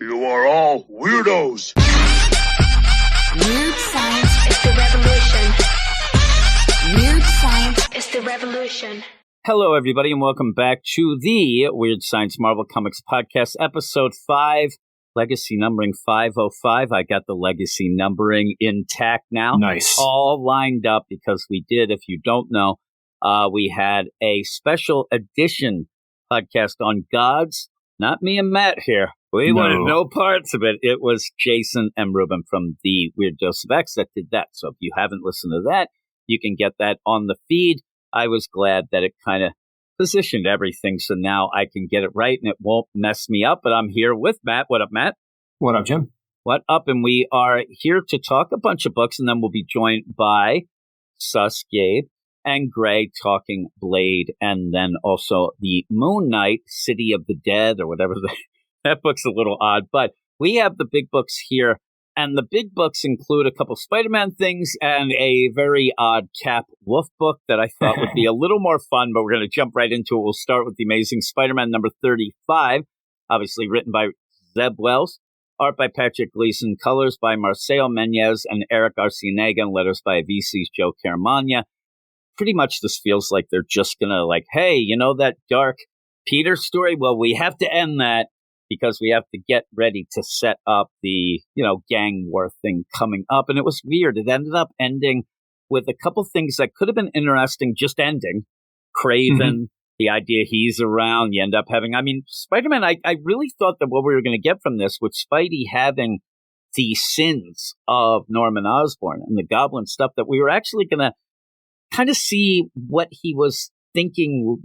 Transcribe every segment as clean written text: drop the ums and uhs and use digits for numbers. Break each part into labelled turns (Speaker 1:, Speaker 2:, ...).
Speaker 1: You are all weirdos.
Speaker 2: Weird science is the revolution. Weird science is the revolution.
Speaker 3: Hello, everybody, and welcome back to the Weird Science Marvel Comics Podcast, Episode 5, Legacy Numbering 505. I got the legacy numbering intact now.
Speaker 4: Nice.
Speaker 3: All lined up because we did, if you don't know, we had a special edition podcast on gods. Not me and Matt here. We wanted no parts of it. It was Jason and Ruben from the Weird Dose of X that did that. So if you haven't listened to that, you can get that on the feed. I was glad that it kind of positioned everything so now I can get it right and it won't mess me up. But I'm here with Matt. What up, Matt?
Speaker 4: What up, Jim?
Speaker 3: What up? And we are here to talk a bunch of books, and then we'll be joined by Sus, Gabe, and Gray talking Blade, and then also the Moon Knight, City of the Dead, or whatever. That book's a little odd, but we have the big books here, and the big books include a couple Spider-Man things and a very odd Capwolf book that I thought would be a little more fun, but we're going to jump right into it. We'll start with the Amazing Spider-Man number 35, obviously written by Zeb Wells, art by Patrick Gleason, colors by Marcelo Menez and Eric Arcienega, and letters by VC's Joe Caramagna. Pretty much this feels like they're just going to hey, you know that dark Peter story? Well, we have to end that because we have to get ready to set up the, gang war thing coming up. And it was weird. It ended up ending with a couple things that could have been interesting, just ending. Craven, the idea he's around, you end up having, Spider-Man, I really thought that what we were going to get from this, with Spidey having the sins of Norman Osborn and the Goblin stuff, that we were actually going to kind of see what he was thinking,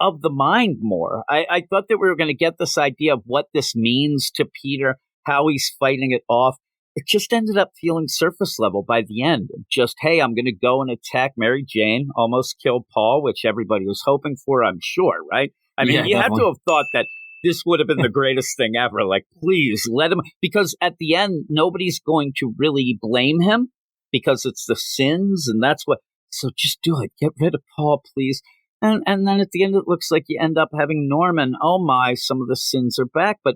Speaker 3: of the mind more. I thought that we were going to get this idea of what this means to Peter, how he's fighting it off. It just ended up feeling surface level by the end. Just, hey, I'm going to go and attack Mary Jane, almost kill Paul, which everybody was hoping for, I'm sure, right? You
Speaker 4: definitely
Speaker 3: had to have thought that this would have been the greatest thing ever. Please let him, because at the end, nobody's going to really blame him because it's the sins, and that's what. So just do it. Get rid of Paul, please. And then at the end, it looks like you end up having Norman. Oh my, some of the sins are back. But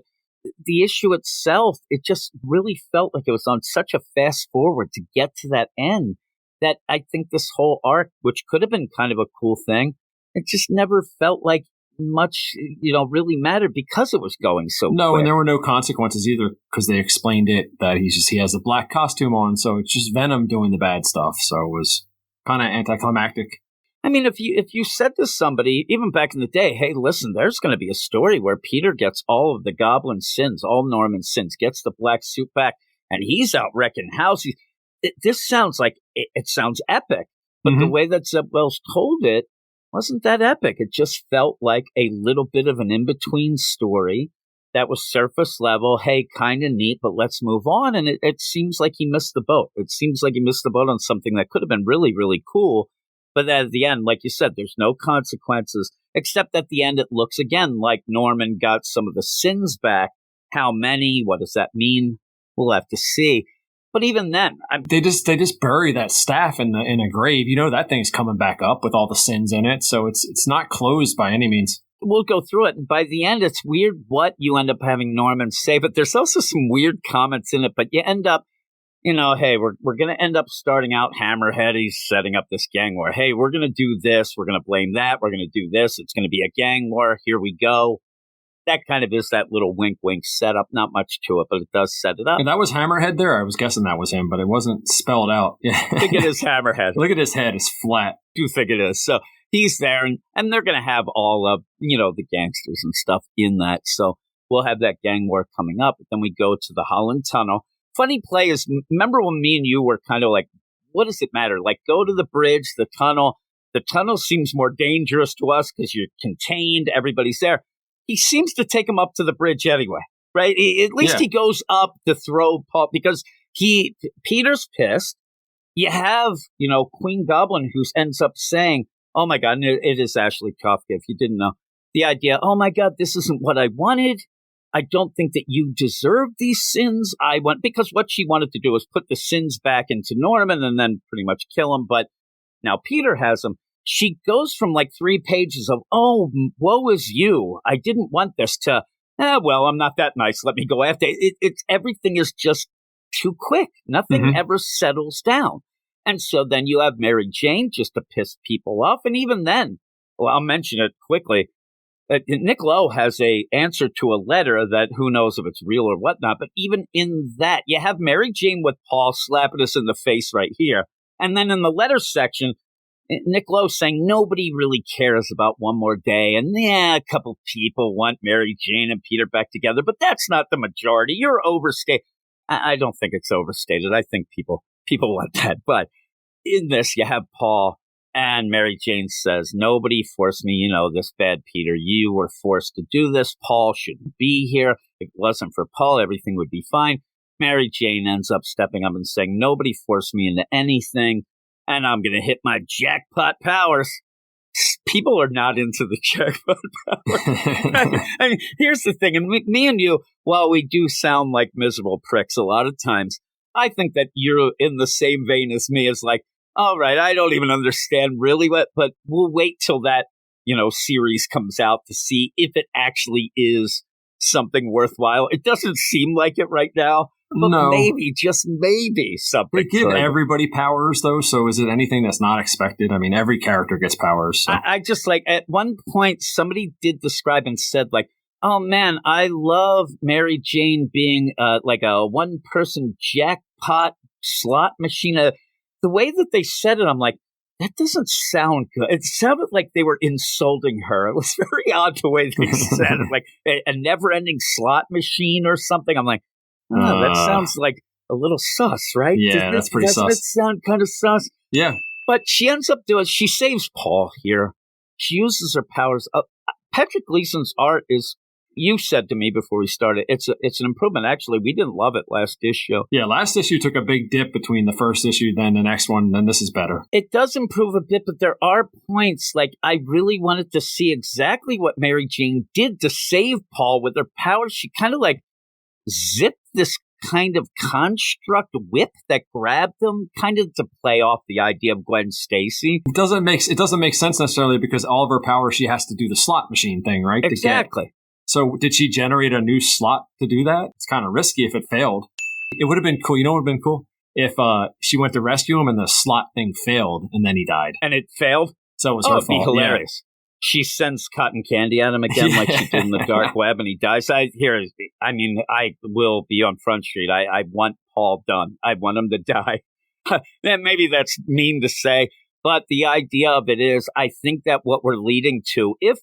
Speaker 3: the issue itself, it just really felt like it was on such a fast forward to get to that end that I think this whole arc, which could have been kind of a cool thing, it just never felt like much, really mattered because it was going so quick.
Speaker 4: And there were no consequences either because they explained it that he has a black costume on. So it's just Venom doing the bad stuff. So it was kind of anticlimactic.
Speaker 3: If you said to somebody, even back in the day, hey, listen, there's going to be a story where Peter gets all of the Goblin sins, all Norman's sins, gets the black suit back, and he's out wrecking houses. This sounds like, it sounds epic, but the way that Zeb Wells told it wasn't that epic. It just felt like a little bit of an in-between story that was surface level, hey, kind of neat, but let's move on. And it seems like he missed the boat. It seems like he missed the boat on something that could have been really, really cool. But at the end, like you said, there's no consequences, except at the end, it looks again like Norman got some of the sins back. How many? What does that mean? We'll have to see. But even then,
Speaker 4: they just bury that staff in a grave. That thing's coming back up with all the sins in it. So it's not closed by any means.
Speaker 3: We'll go through it. And by the end, it's weird what you end up having Norman say. But there's also some weird comments in it. But you end up, hey, we're going to end up starting out Hammerhead. He's setting up this gang war. Hey, we're going to do this. We're going to blame that. We're going to do this. It's going to be a gang war. Here we go. That kind of is that little wink setup. Not much to it, but it does set it up.
Speaker 4: And that was Hammerhead there. I was guessing that was him, but it wasn't spelled out.
Speaker 3: I think it is Hammerhead.
Speaker 4: Look at his head. It's flat.
Speaker 3: I do think it is. So he's there, and they're going to have all of, the gangsters and stuff in that. So we'll have that gang war coming up. But then we go to the Howling Tunnel. Funny play is, remember when me and you were kind of like, what does it matter? Go to the bridge, the tunnel. The tunnel seems more dangerous to us because you're contained. Everybody's there. He seems to take him up to the bridge anyway, right? At least he goes up to throw Paul because Peter's pissed. You have, Queen Goblin who ends up saying, oh my God, and it is Ashley Kafka, if you didn't know. The idea, oh my God, this isn't what I wanted. I don't think that you deserve these sins. Because what she wanted to do was put the sins back into Norman and then pretty much kill him. But now Peter has them. She goes from 3 pages of, oh, woe is you. I didn't want this to, well, I'm not that nice. Let me go after it. It's everything is just too quick. Nothing ever settles down. And so then you have Mary Jane just to piss people off. And even then, well, I'll mention it quickly. Nick Lowe has a answer to a letter that who knows if it's real or whatnot. But even in that, you have Mary Jane with Paul slapping us in the face right here. And then in the letter section, Nick Lowe saying nobody really cares about One More Day. And yeah, a couple people want Mary Jane and Peter back together, but that's not the majority. You're overstated. I don't think it's overstated. I think people want that. But in this, you have Paul and Mary Jane says, nobody forced me, this bad Peter. You were forced to do this. Paul shouldn't be here. If it wasn't for Paul, everything would be fine. Mary Jane ends up stepping up and saying, nobody forced me into anything, and I'm going to hit my jackpot powers. People are not into the jackpot powers. I mean, here's the thing, and me and you, while we do sound like miserable pricks a lot of times, I think that you're in the same vein as me as like, all right, I don't even understand really what, but we'll wait till that, series comes out to see if it actually is something worthwhile. It doesn't seem like it right now, but maybe, just maybe something.
Speaker 4: They give everybody powers, though, so is it anything that's not expected? I mean, every character gets powers. So.
Speaker 3: I just like, at one point, somebody did describe and said, like, oh man, I love Mary Jane being like a one-person jackpot slot machine. The way that they said it, I'm like, that doesn't sound good. It sounded like they were insulting her. It was very odd the way they said it, like a never-ending slot machine or something. I'm like, oh, that sounds like a little sus, right?
Speaker 4: Yeah, that's pretty sus.
Speaker 3: Doesn't it sound kind of sus?
Speaker 4: Yeah.
Speaker 3: But she ends up she saves Paul here. She uses her powers. Patrick Gleason's art is, you said to me before we started, it's an improvement. Actually, we didn't love it last issue.
Speaker 4: Yeah, last issue took a big dip between the first issue, then the next one, then this is better.
Speaker 3: It does improve a bit, but there are points, like I really wanted to see exactly what Mary Jane did to save Paul with her powers. She kind of like zipped this kind of construct whip that grabbed him, kind of to play off the idea of Gwen Stacy.
Speaker 4: It doesn't make sense necessarily because all of her powers, she has to do the slot machine thing, right?
Speaker 3: Exactly.
Speaker 4: So did she generate a new slot to do that? It's kind of risky if it failed. It would have been cool. You know what would have been cool? If she went to rescue him and the slot thing failed and then he died.
Speaker 3: And it failed?
Speaker 4: So it was her fault.
Speaker 3: It'd be hilarious. Yeah. She sends cotton candy at him again like she did in the dark web and he dies. I will be on Front Street. I want Paul done. I want him to die. Maybe that's mean to say, but the idea of it is I think that what we're leading to, if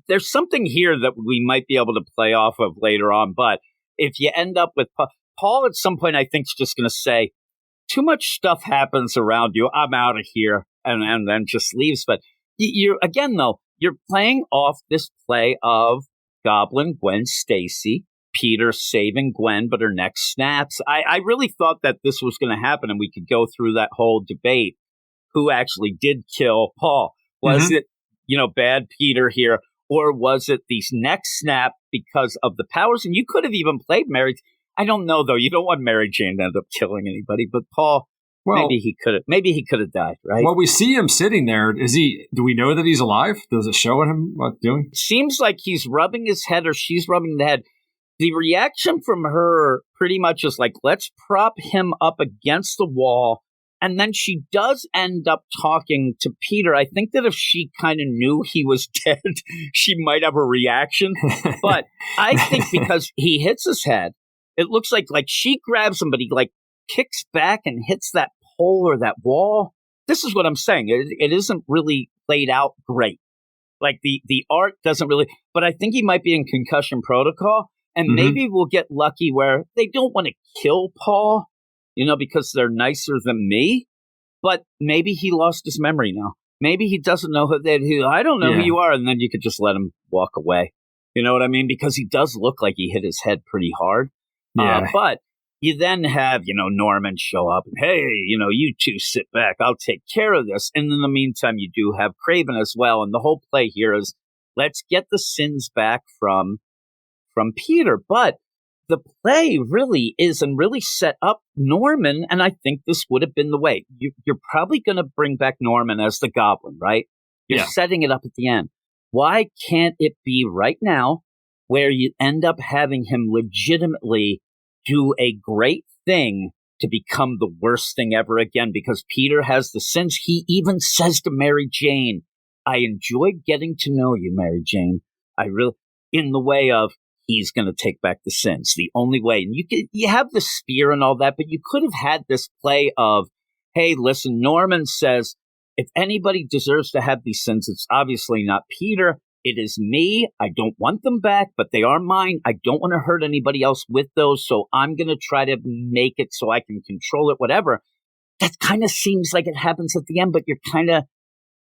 Speaker 3: there's something here that we might be able to play off of later on, but if you end up with Paul at some point, I think is just going to say, too much stuff happens around you. I'm out of here, and then just leaves. But you're playing off this play of Goblin, Gwen Stacy, Peter saving Gwen, but her neck snaps. I really thought that this was going to happen, and we could go through that whole debate. Who actually did kill Paul? Was it, bad Peter here? Or was it these neck snap because of the powers? And you could have even played Mary. I don't know, though. You don't want Mary Jane to end up killing anybody. But Paul, maybe he could have died, right?
Speaker 4: Well, we see him sitting there. Do we know that he's alive? Does it show him what doing?
Speaker 3: Seems like he's rubbing his head or she's rubbing the head. The reaction from her pretty much is like, let's prop him up against the wall. And then she does end up talking to Peter. I think that if she kind of knew he was dead, she might have a reaction. But I think because he hits his head, it looks like she grabs him, but he like kicks back and hits that pole or that wall. This is what I'm saying. It isn't really played out great. Like the art doesn't really, but I think he might be in concussion protocol. And maybe we'll get lucky where they don't want to kill Paul, because they're nicer than me, but maybe he lost his memory now. Maybe he doesn't know I don't know who you are, and then you could just let him walk away. You know what I mean? Because he does look like he hit his head pretty hard. Yeah. But you then have, Norman show up, and hey, you two sit back, I'll take care of this. And in the meantime, you do have Craven as well, and the whole play here is let's get the sins back from Peter. But the play really is and really set up Norman, and I think this would have been the way. You're probably going to bring back Norman as the Goblin, right? You're setting it up at the end. Why can't it be right now where you end up having him legitimately do a great thing to become the worst thing ever again, because Peter has the sins. He even says to Mary Jane, I enjoyed getting to know you, Mary Jane. I really, in the way of, he's going to take back the sins. The only way. And you have the spear and all that, but you could have had this play of, hey, listen, Norman says, if anybody deserves to have these sins, it's obviously not Peter. It is me. I don't want them back, but they are mine. I don't want to hurt anybody else with those, so I'm going to try to make it so I can control it, whatever. That kind of seems like it happens at the end, but you're kind of,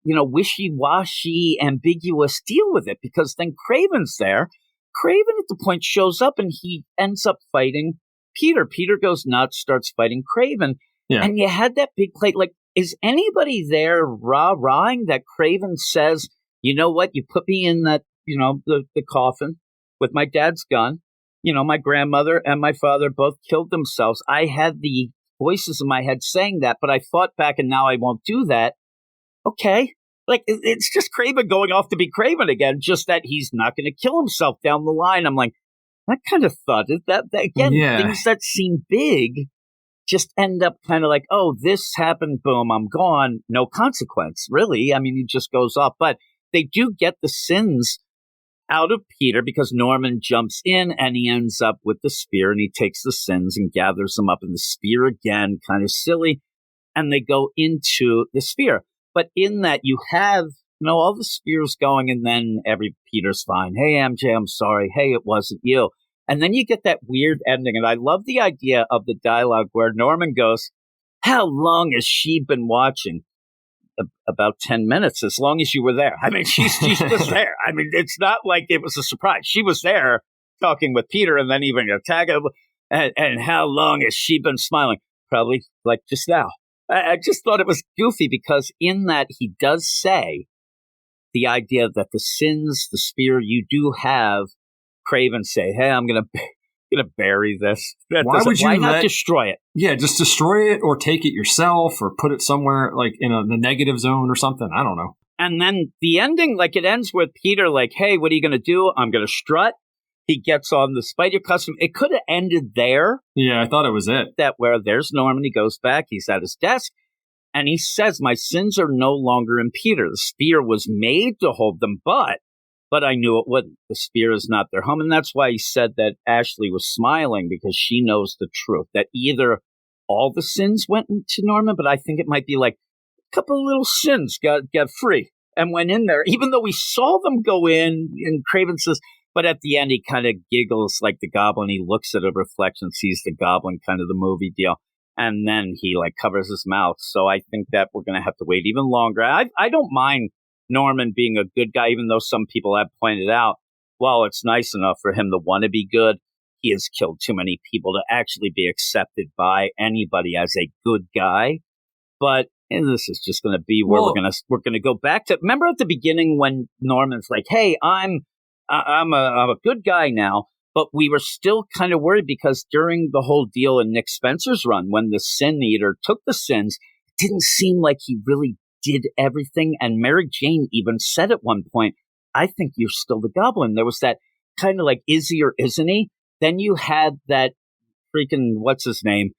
Speaker 3: wishy-washy, ambiguous deal with it, because then Craven's there. Craven at the point shows up and he ends up fighting Peter. Peter goes nuts, starts fighting Craven. Yeah. And you had that big plate. Like, is anybody there rah-rahing that Craven says, you know what, you put me in that, the coffin with my dad's gun. My grandmother and my father both killed themselves. I had the voices in my head saying that, but I fought back and now I won't do that. Okay. Like, it's just Craven going off to be Craven again, just that he's not going to kill himself down the line. I'm like, I kind of thought that again, things that seem big just end up kind of like, oh, this happened, boom, I'm gone, no consequence, really. I mean, he just goes off. But they do get the sins out of Peter because Norman jumps in and he ends up with the spear and he takes the sins and gathers them up in the spear again, kind of silly, and they go into the spear. But in that you have, all the spears going and then Peter's fine. Hey, MJ, I'm sorry. Hey, it wasn't you. And then you get that weird ending. And I love the idea of the dialogue where Norman goes, how long has she been watching? About 10 minutes, as long as you were there. I mean, she's just there. I mean, it's not like it was a surprise. She was there talking with Peter and then even attack him. And how long has she been smiling? Probably like just now. I just thought it was goofy because in that he does say the idea that the sins, the spear, you do have Craven say, hey, I'm going to bury this. Why not destroy it?
Speaker 4: Yeah, just destroy it or take it yourself or put it somewhere like in the negative zone or something. I don't know.
Speaker 3: And then the ending, like it ends with Peter like, hey, what are you going to do? I'm going to strut. He gets on the spider costume. It could have ended there.
Speaker 4: Yeah, I thought it was it.
Speaker 3: That where there's Norman. He goes back. He's at his desk. And he says, my sins are no longer in Peter. The spear was made to hold them, but I knew it wouldn't. The spear is not their home. And that's why he said that Ashley was smiling because she knows the truth. That either all the sins went into Norman, but I think it might be like a couple of little sins got free and went in there. Even though we saw them go in, and Craven says, but at the end, he kind of giggles like the goblin. He looks at a reflection, sees the goblin, kind of the movie deal. And then he like covers his mouth. So I think that we're going to have to wait even longer. I don't mind Norman being a good guy, even though some people have pointed out, while it's nice enough for him to want to be good, he has killed too many people to actually be accepted by anybody as a good guy. But this is just going to be where we're going to go back to. Remember at the beginning when Norman's like, "Hey, I'm a good guy now," but we were still kind of worried because during the whole deal in Nick Spencer's run, when the Sin Eater took the sins, it didn't seem like he really did everything. And Mary Jane even said at one point, "I think you're still the Goblin." There was that kind of like, is he or isn't he? Then you had that freaking what's his name?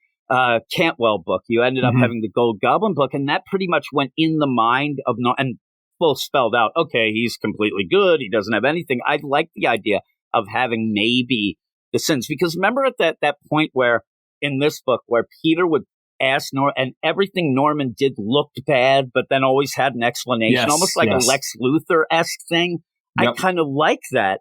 Speaker 3: Cantwell book. You ended up having the Gold Goblin book, and that pretty much went in the mind of and full spelled out. Okay, he's completely good. He doesn't have anything. I like the idea of having maybe the sins, because remember at that point where in this book where Peter would ask Norman, and everything Norman did looked bad, but then always had an explanation, almost like a Lex Luthor-esque thing. Yep. I kind of like that.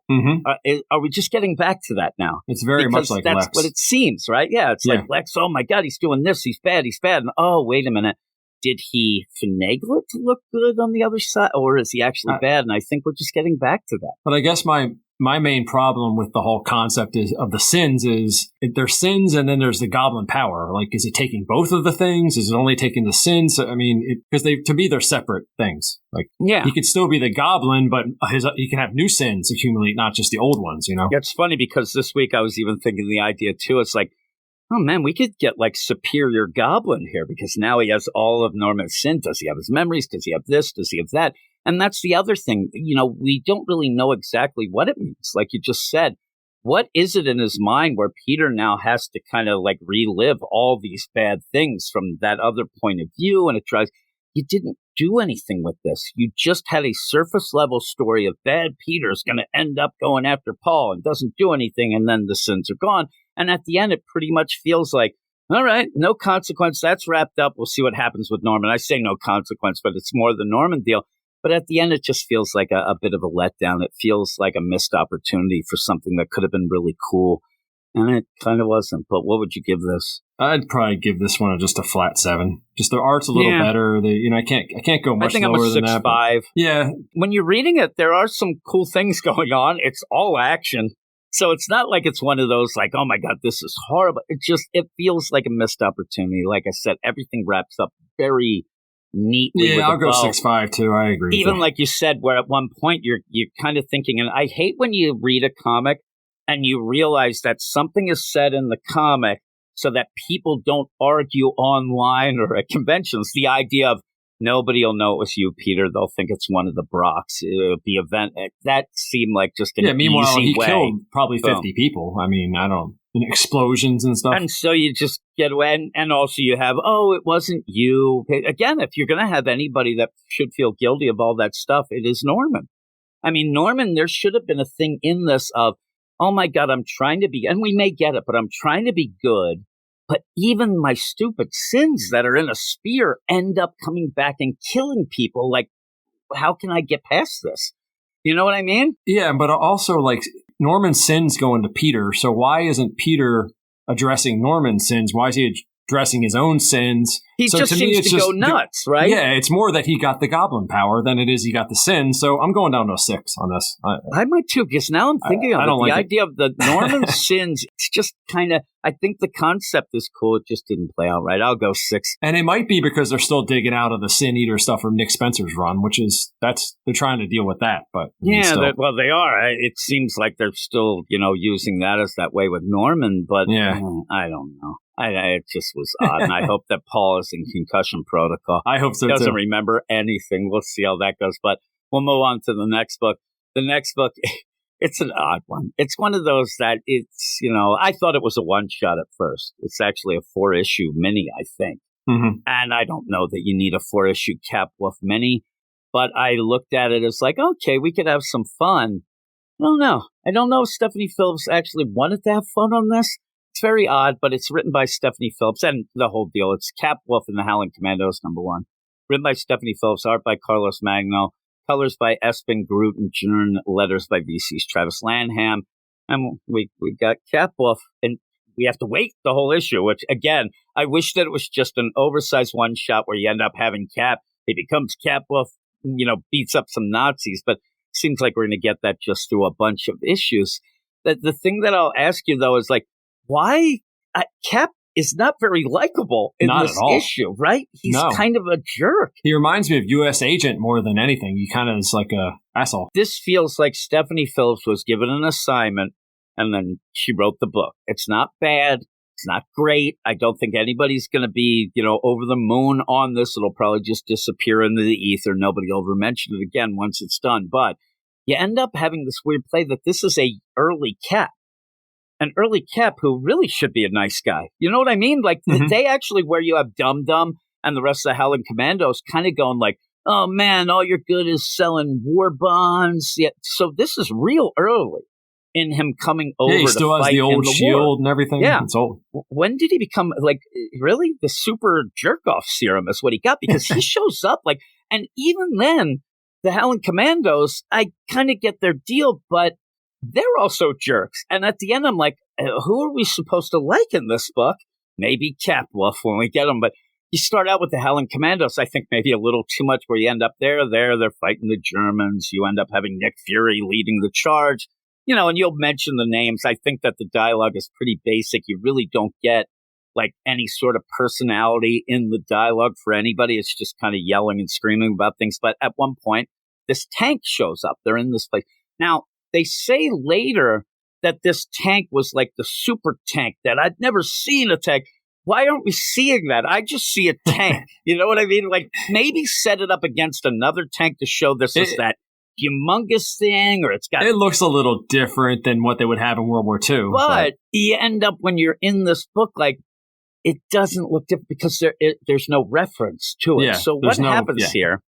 Speaker 3: Are we just getting back to that now?
Speaker 4: It's very much like
Speaker 3: that's
Speaker 4: Lex.
Speaker 3: What it seems, right? Yeah, it's like Lex, oh my God, he's doing this, he's bad. And oh, wait a minute. Did he finagle it to look good on the other side? Or is he actually bad? And I think we're just getting back to that.
Speaker 4: But I guess my main problem with the whole concept of the sins is there's sins and then there's the goblin power. Like, is it taking both of the things? Is it only taking the sins? I mean, because to me, they're separate things. Like, he could still be the goblin, but he can have new sins accumulate, not just the old ones, you know?
Speaker 3: It's funny because this week I was even thinking the idea too. It's like, oh man, we could get like superior goblin here because now he has all of Norman's sin. Does he have his memories? Does he have this? Does he have that? And that's the other thing. We don't really know exactly what it means. Like you just said, what is it in his mind where Peter now has to kind of like relive all these bad things from that other point of view? And it tries, you didn't do anything with this. You just had a surface level story of bad Peter's going to end up going after Paul and doesn't do anything. And then the sins are gone. And at the end, it pretty much feels like, all right, no consequence. That's wrapped up. We'll see what happens with Norman. I say no consequence, but it's more the Norman deal. But at the end, it just feels like a bit of a letdown. It feels like a missed opportunity for something that could have been really cool. And it kind of wasn't. But what would you give this?
Speaker 4: I'd probably give this one just a flat 7. Just the art's a little better. I can't go much lower than that.
Speaker 3: I think I'm a 6.5.
Speaker 4: Yeah.
Speaker 3: When you're reading it, there are some cool things going on. It's all action. So it's not like it's one of those like, oh my God, this is horrible. It feels like a missed opportunity. Like I said, everything wraps up very neatly.
Speaker 4: Yeah, I'll go 6.5 too. I agree.
Speaker 3: Even like you said, where at one point you're kind of thinking, and I hate when you read a comic and you realize that something is said in the comic so that people don't argue online or at conventions. The idea of nobody will know it was you, Peter. They'll think it's one of the Brocks. It'll be event. That seemed like just an
Speaker 4: meanwhile,
Speaker 3: easy
Speaker 4: he
Speaker 3: way.
Speaker 4: killed probably 50 people. I mean, explosions and stuff.
Speaker 3: And so you just get away. And also you have, it wasn't you. Again, if you're going to have anybody that should feel guilty of all that stuff, it is Norman. I mean, Norman, there should have been a thing in this of, oh my God, I'm trying to be, and we may get it, but I'm trying to be good. But even my stupid sins that are in a spear end up coming back and killing people. Like, how can I get past this? You know what I mean?
Speaker 4: Yeah, but also, like, Norman's sins go into Peter. So why isn't Peter addressing Norman's sins? Why is he addressing his own sins?
Speaker 3: He
Speaker 4: so
Speaker 3: just
Speaker 4: to
Speaker 3: seems
Speaker 4: me,
Speaker 3: to go nuts, right?
Speaker 4: Yeah, it's more that he got the goblin power than it is he got the sin. So I'm going down to a 6 on this.
Speaker 3: I might too, because now I'm thinking of the idea of the Norman sins. It's just kind of, I think the concept is cool. It just didn't play out right. I'll go 6.
Speaker 4: And it might be because they're still digging out of the Sin Eater stuff from Nick Spencer's run, they're trying to deal with that. But
Speaker 3: they are. It seems like they're still, using that as that way with Norman. But I don't know. It just was odd, and I hope that Paul is in concussion protocol.
Speaker 4: I hope so,
Speaker 3: He doesn't
Speaker 4: too.
Speaker 3: remember anything. We'll see how that goes. But we'll move on to the next book. The next book, it's an odd one. It's one of those that it's, I thought it was a one-shot at first. It's actually a 4-issue mini, I think.
Speaker 4: Mm-hmm.
Speaker 3: And I don't know that you need a 4-issue Capwolf mini, but I looked at it as like, okay, we could have some fun. I don't know if Stephanie Phillips actually wanted to have fun on this. It's very odd, but it's written by Stephanie Phillips, and the whole deal. It's Capwolf and the Howling Commandos, #1. Written by Stephanie Phillips, art by Carlos Magno, colors by Espen Groot and Jern, letters by VC's Travis Lanham. And we got Capwolf, and we have to wait the whole issue, which, again, I wish that it was just an oversized one-shot where you end up having Cap. He becomes Capwolf, beats up some Nazis, but it seems like we're going to get that just through a bunch of issues. The thing that I'll ask you, though, is like, why Cap is not very likable in this issue, right? He's kind of a jerk.
Speaker 4: He reminds me of U.S. Agent more than anything. He kind of is like a asshole.
Speaker 3: This feels like Stephanie Phillips was given an assignment and then she wrote the book. It's not bad. It's not great. I don't think anybody's going to be, over the moon on this. It'll probably just disappear into the ether. Nobody will ever mention it again once it's done. But you end up having this weird play that this is a early Cap. An early Cap who really should be a nice guy. You know what I mean? Like, they actually, where you have Dum Dum and the rest of the Howling Commandos kind of going like, oh man, all you're good is selling war bonds. Yeah. So this is real early in him coming over to fight.
Speaker 4: He still has the old shield and everything.
Speaker 3: Yeah.
Speaker 4: It's old.
Speaker 3: When did he become, like, really? The super jerk-off serum is what he got, because he shows up, like, and even then, the Howling Commandos, I kind of get their deal, but they're also jerks. And at the end, I'm like, who are we supposed to like in this book? Maybe Capwolf when we get them. But you start out with the Howling Commandos, I think maybe a little too much, where you end up they're fighting the Germans. You end up having Nick Fury leading the charge. And you'll mention the names. I think that the dialogue is pretty basic. You really don't get like any sort of personality in the dialogue for anybody. It's just kind of yelling and screaming about things. But at one point, this tank shows up. They're in this place. Now, they say later that this tank was like the super tank that I'd never seen a tank. why aren't we seeing that? I just see a tank. You know what I mean? Like, maybe set it up against another tank to show this is that humongous thing, or it's got...
Speaker 4: It looks a little different than what they would have in World War II.
Speaker 3: But you end up, when you're in this book, like, it doesn't look different because there's no reference to it.
Speaker 4: Yeah,
Speaker 3: so what happens here?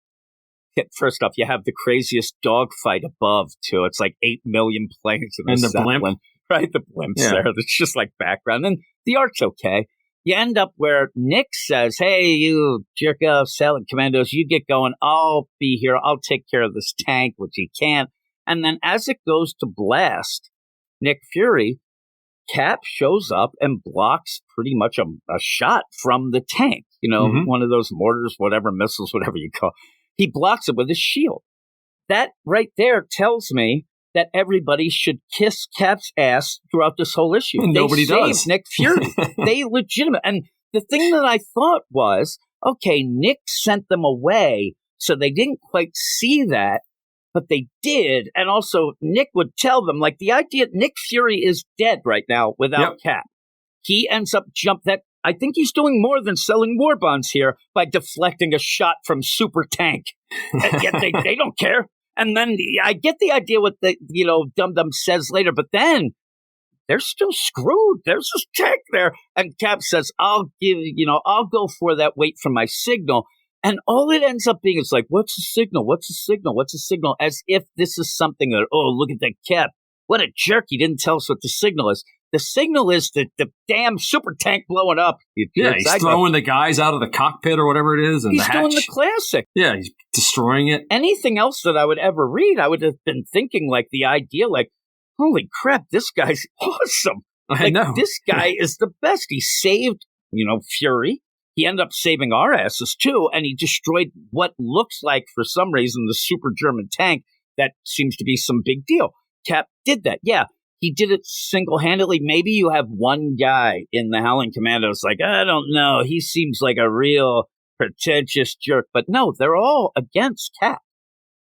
Speaker 3: First off, you have the craziest dogfight above, too. It's like 8 million planes in
Speaker 4: the blimp.
Speaker 3: Right, the blimp's there. It's just like background. And the art's okay. You end up where Nick says, hey, you jerk off, Howling Commandos, you get going. I'll be here. I'll take care of this tank, which he can't. And then as it goes to blast Nick Fury, Cap shows up and blocks pretty much a shot from the tank. You know, one of those mortars, whatever, missiles, whatever you call it. He blocks it with his shield. That right there tells me that everybody should kiss Cap's ass throughout this whole issue.
Speaker 4: And nobody does.
Speaker 3: Nick Fury. They legitimate. And the thing that I thought was, okay, Nick sent them away, so they didn't quite see that, but they did. And also, Nick would tell them, like, the idea Nick Fury is dead right now without Cap. He ends up I think he's doing more than selling war bonds here by deflecting a shot from Super Tank. And yet they don't care. And then I get the idea what the, Dum Dum says later, but then they're still screwed. There's this tank there. And Cap says, I'll go for that, wait for my signal. And all it ends up being is like, what's the signal? What's the signal? What's the signal? As if this is something that, oh, look at that Cap. What a jerk. He didn't tell us what the signal is. The signal is the damn super tank blowing up.
Speaker 4: He's throwing the guys out of the cockpit or whatever it is. And
Speaker 3: he's
Speaker 4: the hatch.
Speaker 3: doing the classic.
Speaker 4: Yeah, he's destroying it.
Speaker 3: Anything else that I would ever read, I would have been thinking like the idea, like, holy crap, this guy's awesome.
Speaker 4: I know.
Speaker 3: This guy is the best. He saved, Fury. He ended up saving our asses too. And he destroyed what looks like, for some reason, the super German tank. That seems to be some big deal. Cap did that. Yeah. He did it single-handedly. Maybe you have one guy in the Howling Commandos like, I don't know, he seems like a real pretentious jerk. But no, they're all against Cap.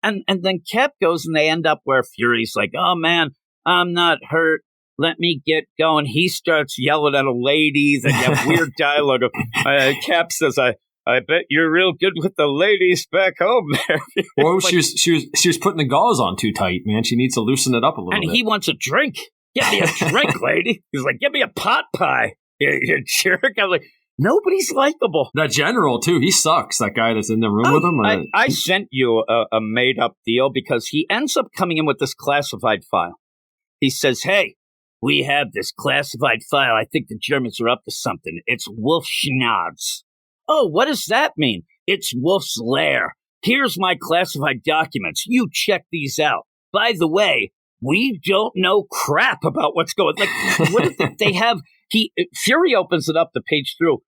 Speaker 3: And then Cap goes and they end up where Fury's like, oh man, I'm not hurt. Let me get going. He starts yelling at a lady. They have weird dialogue. Cap says, I bet you're real good with the ladies back home there.
Speaker 4: Well, she was putting the gauze on too tight, man. She needs to loosen it up a little bit.
Speaker 3: And he wants a drink. Get me a drink, lady. He's like, give me a pot pie. You jerk. I'm like, nobody's likable.
Speaker 4: That general, too, he sucks, that guy that's in the room with him.
Speaker 3: I sent you a made-up deal because he ends up coming in with this classified file. He says, hey, we have this classified file. I think the Germans are up to something. It's Wolfschnaz. Oh, what does that mean? It's Wolf's lair. Here's my classified documents. You check these out. By the way, we don't know crap about what's going on. Like, what if they have? Fury opens it up the page through.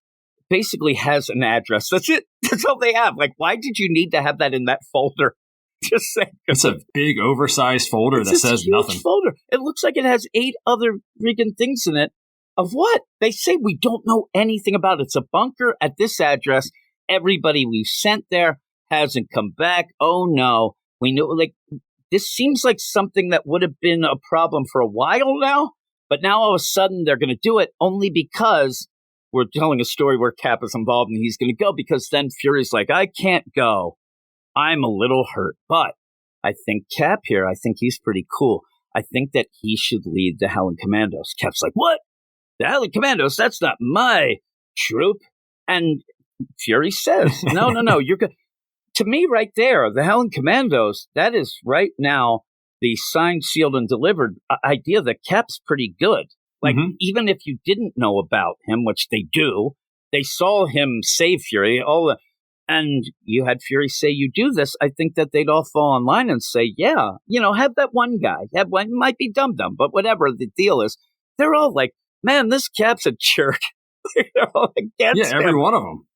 Speaker 3: Basically has an address. That's it. That's all they have. Like, why did you need to have that in that folder? Just saying.
Speaker 4: It's a big, oversized folder that says nothing.
Speaker 3: Folder. It looks like it has 8 other freaking things in it. Of what? They say we don't know anything about it. It's a bunker at this address. Everybody we've sent there hasn't come back. Oh, no. We know, like, this seems like something that would have been a problem for a while now. But now all of a sudden they're going to do it only because we're telling a story where Cap is involved and he's going to go. Because then Fury's like, I can't go. I'm a little hurt. But I think Cap here, I think he's pretty cool. I think that he should lead the Howling Commandos. Cap's like, what? The Howling Commandos, that's not my troop. And Fury says, no, you're good. To me, right there, the Howling Commandos, that is right now the signed, sealed, and delivered idea that Cap's pretty good. Like, even if you didn't know about him, which they do, they saw him save Fury, and you had Fury say, you do this, I think that they'd all fall in line and say, yeah, have that one guy. Have one, might be dumb, but whatever the deal is, they're all like, man, this Cap's a jerk. They're all against him.
Speaker 4: Every one of them.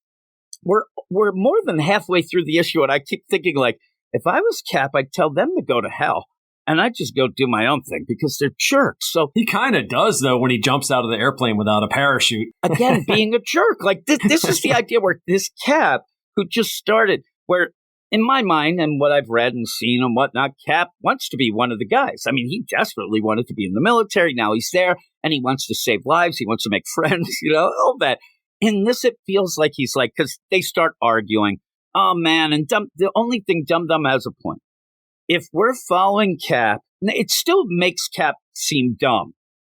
Speaker 3: We're more than halfway through the issue, and I keep thinking, like, if I was Cap, I'd tell them to go to hell, and I'd just go do my own thing, because they're jerks. So
Speaker 4: he kind of does, though, when he jumps out of the airplane without a parachute.
Speaker 3: Again, being a jerk. Like, this is the idea where this Cap, who just started, where, in my mind, and what I've read and seen and whatnot, Cap wants to be one of the guys. I mean, he desperately wanted to be in the military. Now he's there, and he wants to save lives. He wants to make friends, all that. in this, it feels like he's like, because they start arguing. Oh, man. And the only thing Dum Dum has a point. If we're following Cap, it still makes Cap seem dumb.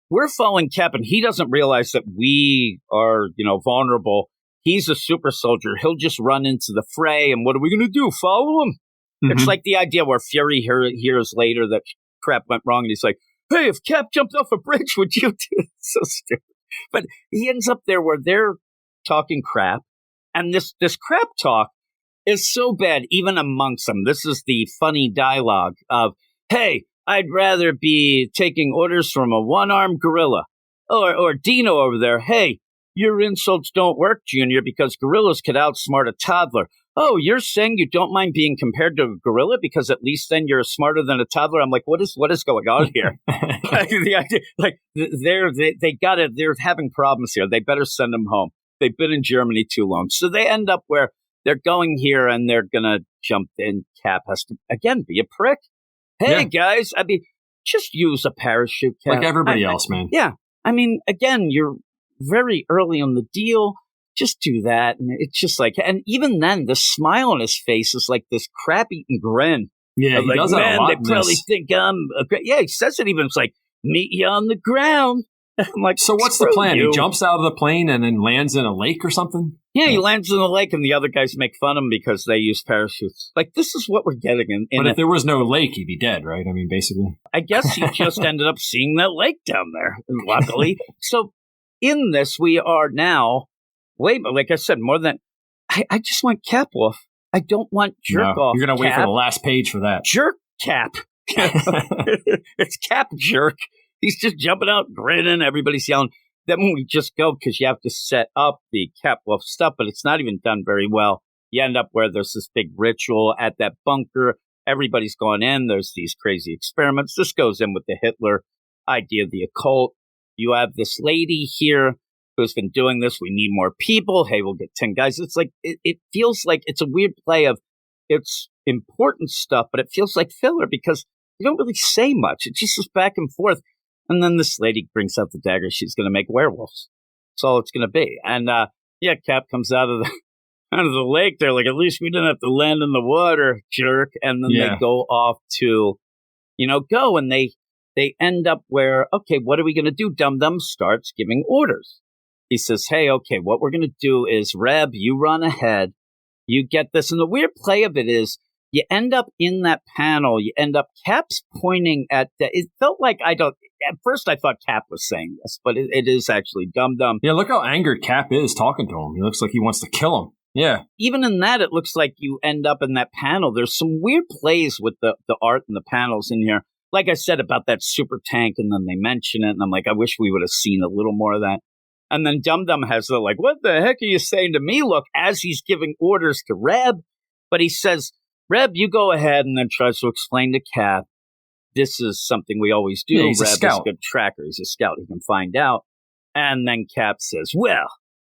Speaker 3: We're following Cap, and he doesn't realize that we are, vulnerable. He's a super soldier. He'll just run into the fray, and what are we going to do? Follow him? Mm-hmm. It's like the idea where Fury hears later that crap went wrong, and he's like, hey, if Cap jumped off a bridge, would you do it? So stupid. But he ends up there where they're talking crap, and this crap talk is so bad, even amongst them. This is the funny dialogue of, hey, I'd rather be taking orders from a one-armed gorilla. Or Dino over there, hey, your insults don't work, Junior, because gorillas could outsmart a toddler. Oh, you're saying you don't mind being compared to a gorilla because at least then you're smarter than a toddler? I'm like, what is going on here? They're having problems here. They better send them home. They've been in Germany too long. So they end up where they're going here and they're going to jump in. Cap has to, again, be a prick. Hey, guys, just use a parachute, Cap.
Speaker 4: Like everybody else, man.
Speaker 3: Yeah. Again, you're very early on the deal. Just do that. And it's just like, and even then, the smile on his face is like this crap-eating grin.
Speaker 4: Yeah, he does that a lot.
Speaker 3: They probably think I'm a great. Yeah, he says it even. It's like, meet you on the ground. I'm like,
Speaker 4: so what's the plan? He jumps out of the plane and then lands in a lake or something?
Speaker 3: Yeah, he lands in the lake and the other guys make fun of him because they use parachutes. Like, this is what we're getting.
Speaker 4: But if there was no lake, he'd be dead, right? Basically.
Speaker 3: I guess he just ended up seeing that lake down there, luckily. So in this, we are now, like I said, more than, I just want Capwolf. I don't want Jerk Off.
Speaker 4: You're going to wait for the last page for that.
Speaker 3: Jerk Cap. It's Cap Jerk. He's just jumping out, grinning. Everybody's yelling. Then when we just go, because you have to set up the Capwolf stuff, but it's not even done very well. You end up where there's this big ritual at that bunker. Everybody's gone in. There's these crazy experiments. This goes in with the Hitler idea of the occult. You have this lady here who's been doing this. We need more people. Hey, we'll get 10 guys. It's like, it feels like it's a weird play of it's important stuff, but it feels like filler because you don't really say much. It just is back and forth. And then this lady brings out the dagger. She's going to make werewolves. That's all it's going to be. And, Cap comes out of the lake. They're like, at least we didn't have to land in the water, jerk. And then they go off to, go. And they end up where, okay, what are we going to do? Dum Dum starts giving orders. He says, hey, okay, what we're going to do is, Reb, you run ahead. You get this. And the weird play of it is, you end up in that panel. You end up Cap's pointing at it felt like at first I thought Cap was saying this, but it is actually Dum Dum.
Speaker 4: Yeah, look how angered Cap is talking to him. He looks like he wants to kill him. Yeah.
Speaker 3: Even in that, it looks like you end up in that panel. There's some weird plays with the art and the panels in here. Like I said about that super tank, and then they mention it, and I'm like, I wish we would have seen a little more of that. And then Dum Dum has the like, what the heck are you saying to me? Look, as he's giving orders to Reb, but he says, Reb, you go ahead, and then tries to explain to Cap, this is something we always do.
Speaker 4: Yeah, he's
Speaker 3: Reb
Speaker 4: a scout.
Speaker 3: is a good tracker. He's a scout. He can find out. And then Cap says, well,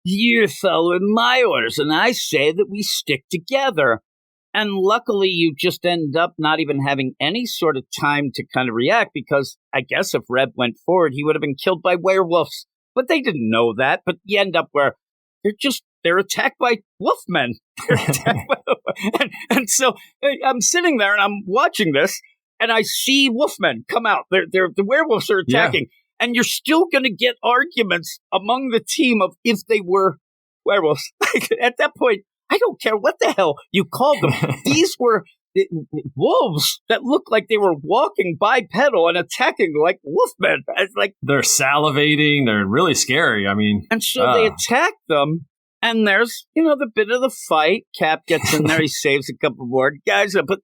Speaker 3: you're following my orders, and I say that we stick together. And luckily, you just end up not even having any sort of time to kind of react, because I guess if Reb went forward, he would have been killed by werewolves. But they didn't know that. But you end up where they're attacked by wolfmen. And so I'm sitting there and I'm watching this, and I see wolfmen come out. The werewolves are attacking. Yeah. And you're still going to get arguments among the team of if they were werewolves. At that point, I don't care what the hell you called them. These were wolves that looked like they were walking bipedal and attacking like wolfmen. It's like
Speaker 4: they're salivating. They're really scary.
Speaker 3: And so they attack them. And there's, the bit of the fight. Cap gets in there. He saves a couple more guys. But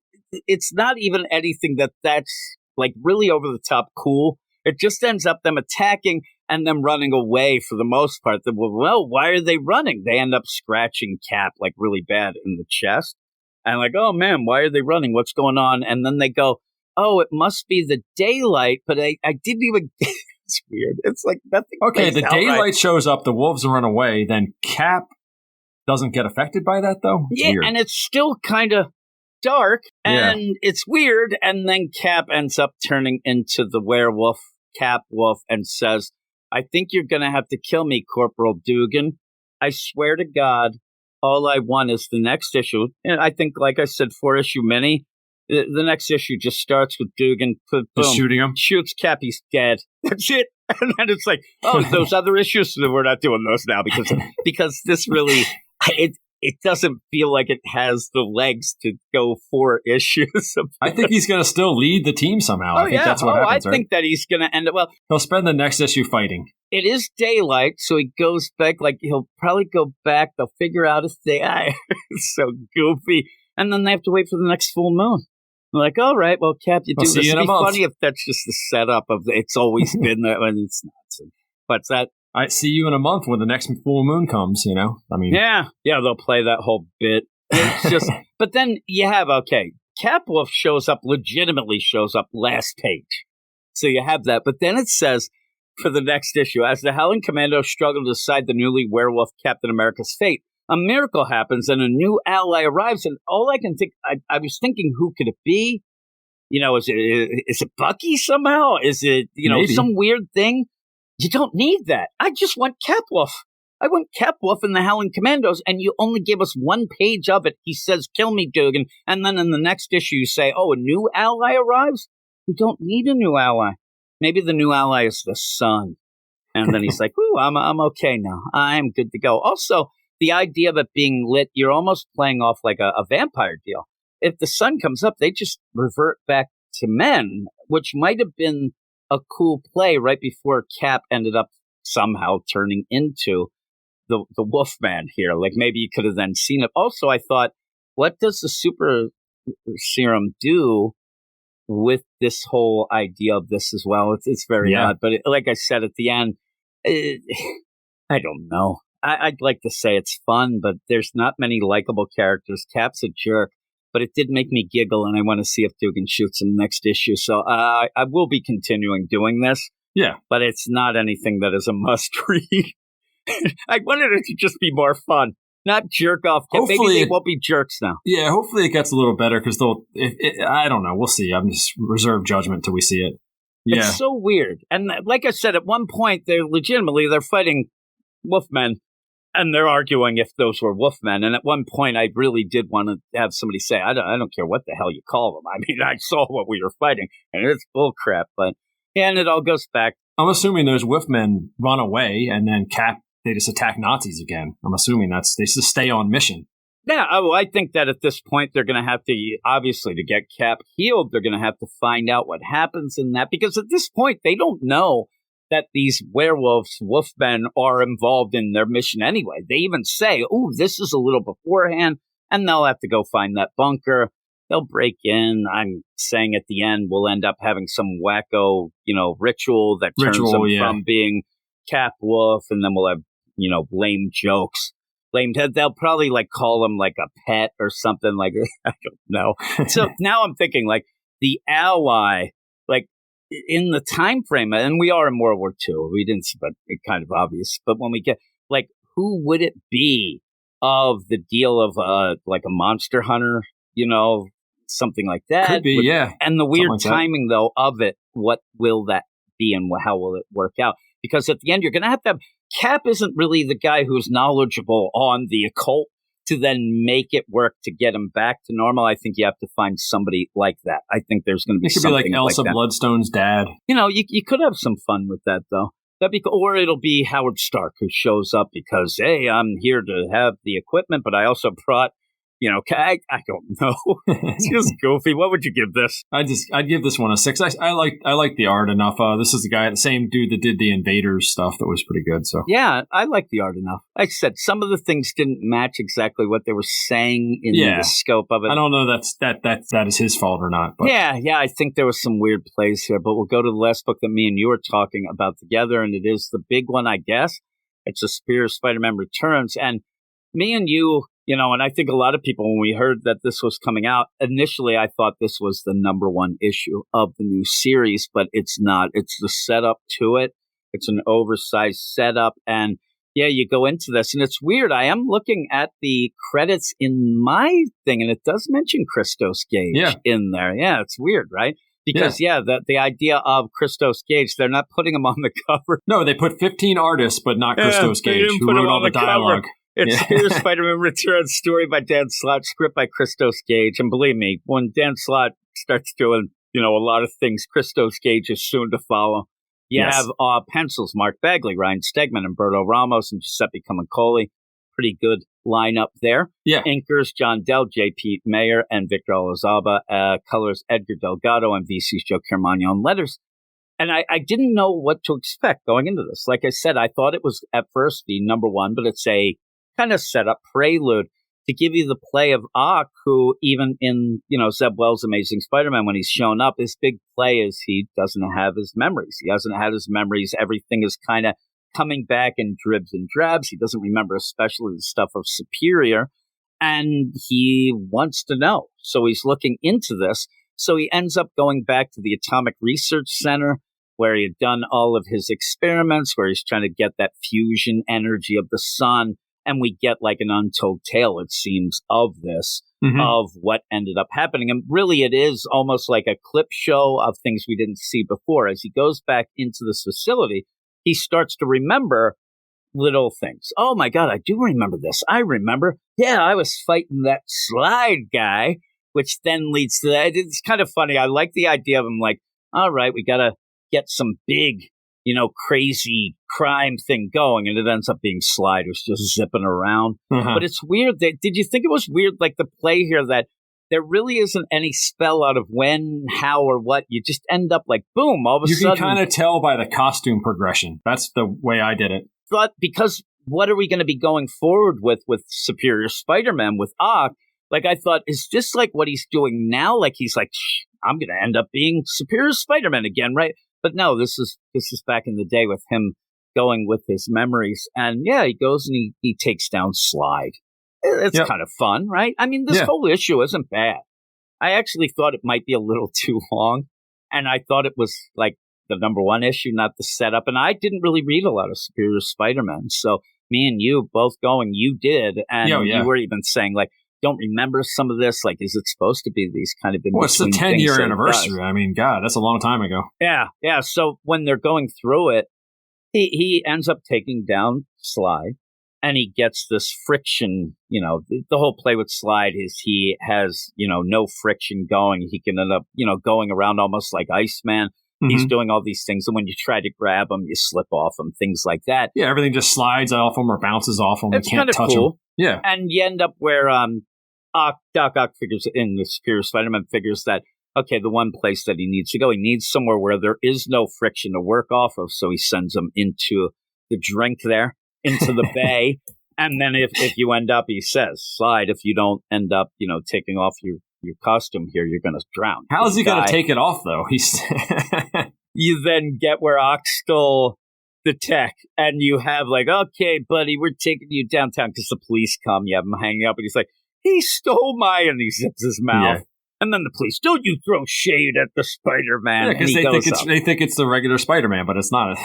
Speaker 3: it's not even anything that's like really over the top cool. It just ends up them attacking and them running away for the most part. Well, why are they running? They end up scratching Cap like really bad in the chest. And like, oh man, why are they running? What's going on? And then they go, oh, it must be the daylight. But I didn't even... It's weird. It's like nothing.
Speaker 4: Okay, the daylight shows up, the wolves run away, then Cap doesn't get affected by that, though?
Speaker 3: It's weird. And it's still kind of dark, and it's weird, and then Cap ends up turning into the werewolf, Capwolf, and says, I think you're going to have to kill me, Corporal Dugan. I swear to God, all I want is the next issue. And I think, like I said, 4-issue mini. The next issue just starts with Dugan, boom,
Speaker 4: Just shooting him.
Speaker 3: shoots Cap, he's dead. That's it. And then it's like, oh, those other issues, we're not doing those now because this really, it doesn't feel like it has the legs to go 4 issues.
Speaker 4: I think he's going to still lead the team somehow. I think that's what happens,
Speaker 3: I think that he's going to end up, well.
Speaker 4: He'll spend the next issue fighting.
Speaker 3: It is daylight, so he goes back, like, he'll probably go back, they'll figure out if they, it's so goofy. And then they have to wait for the next full moon. I'm like, all right, well, Cap, you do this. It'd be funny if that's just the setup of it's always been that, and it's not. But that.
Speaker 4: I see you in a month when the next full moon comes, I mean.
Speaker 3: Yeah, they'll play that whole bit. It's just, but then you have, Capwolf legitimately shows up last page. So you have that. But then it says, for the next issue, as the Howling Commandos struggle to decide the newly werewolf Captain America's fate, a miracle happens and a new ally arrives. And all I can think, I was thinking, who could it be? Is it Bucky somehow? Is it,
Speaker 4: Maybe.
Speaker 3: some weird thing? You don't need that. I just want Capwolf. I want Capwolf in the Howling Commandos, and you only give us 1 page of it. He says, kill me, Dugan. And then in the next issue, you say, oh, a new ally arrives? We don't need a new ally. Maybe the new ally is the sun. And then he's like, ooh, I'm okay now. I'm good to go. Also, the idea of it being lit, you're almost playing off like a vampire deal. If the sun comes up, they just revert back to men, which might have been a cool play right before Cap ended up somehow turning into the Wolfman here. Like, maybe you could have then seen it. Also, I thought, what does the super serum do with this whole idea of this as well? It's very odd. But like I said at the end, I don't know. I'd like to say it's fun, but there's not many likable characters. Cap's a jerk, but it did make me giggle, and I want to see if Dugan shoots in the next issue. So I will be continuing doing this.
Speaker 4: Yeah.
Speaker 3: But it's not anything that is a must-read. I wanted it to just be more fun, not jerk off. Maybe they won't be jerks now.
Speaker 4: Yeah, hopefully it gets a little better because I don't know. We'll see. I'm just reserve judgment till we see it. Yeah.
Speaker 3: It's so weird. And like I said, at one point, they're fighting Wolfmen. And they're arguing if those were Wolfmen. And at one point, I really did want to have somebody say, I don't care what the hell you call them. I mean, I saw what we were fighting, and it's bullcrap. But, and it all goes back.
Speaker 4: I'm assuming those Wolfmen run away, and then Cap, they just attack Nazis again. I'm assuming they just stay on mission.
Speaker 3: Yeah, I think that at this point, they're going to have to, obviously, to get Cap healed, they're going to have to find out what happens in that. Because at this point, they don't know that these werewolves, Wolfmen, are involved in their mission anyway. They even say, oh, this is a little beforehand, and they'll have to go find that bunker. They'll break in. I'm saying at the end, we'll end up having some wacko, ritual that turns them from being Capwolf, and then we'll have, lame jokes. They'll probably call him a pet or something like that. I don't know. So now I'm thinking the ally, in the time frame, and we are in World War II, we didn't, but it's kind of obvious. But when we get who would it be of the deal of a monster hunter, something like that?
Speaker 4: Could be, yeah.
Speaker 3: And the weird timing though of it, what will that be, and how will it work out? Because at the end, you're going to have Cap isn't really the guy who's knowledgeable on the occult to then make it work to get him back to normal. I think you have to find somebody like that. I think there's going to be something like that. It could be
Speaker 4: Elsa Bloodstone's dad.
Speaker 3: You could have some fun with that, though. Or it'll be Howard Stark who shows up because, hey, I'm here to have the equipment, but I also brought, I don't know. It's just goofy. What would you give this?
Speaker 4: I'd give this one a 6. I like the art enough. This is the same dude that did the Invaders stuff that was pretty good. So
Speaker 3: yeah, I like the art enough. Like I said, some of the things didn't match exactly what they were saying in the scope of it.
Speaker 4: I don't know that is his fault or not. But.
Speaker 3: Yeah, I think there was some weird plays here. But we'll go to the last book that me and you were talking about together, and it is the big one, I guess. It's a Spear Spider-Man Returns, and me and you. And I think a lot of people, when we heard that this was coming out, initially I thought this was the number 1 issue of the new series, but it's not. It's the setup to it. It's an oversized setup. And you go into this, and it's weird. I am looking at the credits in my thing, and it does mention Christos Gage in there. Yeah, it's weird, right? Because, the idea of Christos Gage, they're not putting him on the cover.
Speaker 4: No, they put 15 artists, but not Christos Gage, who wrote all the dialogue.
Speaker 3: It's Here's Spider-Man Returns, story by Dan Slott, script by Christos Gage. And believe me, when Dan Slott starts doing, a lot of things, Christos Gage is soon to follow. You have pencils, Mark Bagley, Ryan Stegman, Umberto Ramos, and Giuseppe Camuncoli. Pretty good lineup there.
Speaker 4: Yeah.
Speaker 3: Inkers, John Dell, J. Pete Mayer, and Victor Olazaba. Colors, Edgar Delgado, and VC's Joe Carmagno. And letters. And I didn't know what to expect going into this. Like I said, I thought it was at first the number one, but it's a kind of setup prelude to give you the play of Ock, who even in, Zeb Wells' Amazing Spider-Man, when he's shown up, his big play is he doesn't have his memories. He hasn't had his memories. Everything is kind of coming back in dribs and drabs. He doesn't remember especially the stuff of Superior, and he wants to know. So he's looking into this. So he ends up going back to the Atomic Research Center, where he had done all of his experiments, where he's trying to get that fusion energy of the sun. And we get like an untold tale, it seems, of this, of what ended up happening. And really, it is almost like a clip show of things we didn't see before. As he goes back into this facility, he starts to remember little things. Oh, my God, I do remember this. I remember, I was fighting that Slide guy, which then leads to that. It's kind of funny. I like the idea of him like, all right, we got to get some big, crazy crime thing going, and it ends up being Slide, who's just zipping around. But it's weird. Did you think it was weird, like the play here, that there really isn't any spell out of when, how, or what? You just end up like, boom, all of a sudden.
Speaker 4: You can kind of tell by the costume progression. That's the way I did it.
Speaker 3: But because what are we going to be going forward with Superior Spider-Man, with Ock? Like, I thought, is this like what he's doing now? Like, he's like, I'm going to end up being Superior Spider-Man again, right? But no, this is back in the day with him going with his memories. And he goes and he takes down Slide. It's kind of fun, right? I mean, this whole issue isn't bad. I actually thought it might be a little too long. And I thought it was like the number one issue, not the setup. And I didn't really read a lot of Superior Spider-Man. So me and you both going, you did. And you were even saying, like, don't remember some of this. Like, is it supposed to be these kind of in between?
Speaker 4: Well, it's the 10-year anniversary. I mean, God, that's a long time ago.
Speaker 3: Yeah. So when they're going through it, he ends up taking down Slide, and he gets this friction. The whole play with Slide is he has, no friction going. He can end up, going around almost like Iceman. He's doing all these things, and when you try to grab him, you slip off him, things like that.
Speaker 4: Yeah, everything just slides off him or bounces off him.
Speaker 3: It's
Speaker 4: you can't touch
Speaker 3: cool.
Speaker 4: him. Yeah.
Speaker 3: And you end up where Doc Ock figures, in the Superior Spider-Man, figures that, okay, the one place that he needs to go, he needs somewhere where there is no friction to work off of, so he sends him into the drink there, into the bay. And then if you end up, he says, Slide, if you don't end up, taking off your costume here, you're going to drown.
Speaker 4: How is he going to take it off, though?
Speaker 3: You then get where Ock stole the tech, and you have like, okay, buddy, we're taking you downtown, because the police come. You have him hanging up, and he's like, he stole mine, and he zips his mouth. Yeah. And then the police, don't you throw shade at the Spider-Man.
Speaker 4: Yeah, because they think it's the regular Spider-Man, but it's not.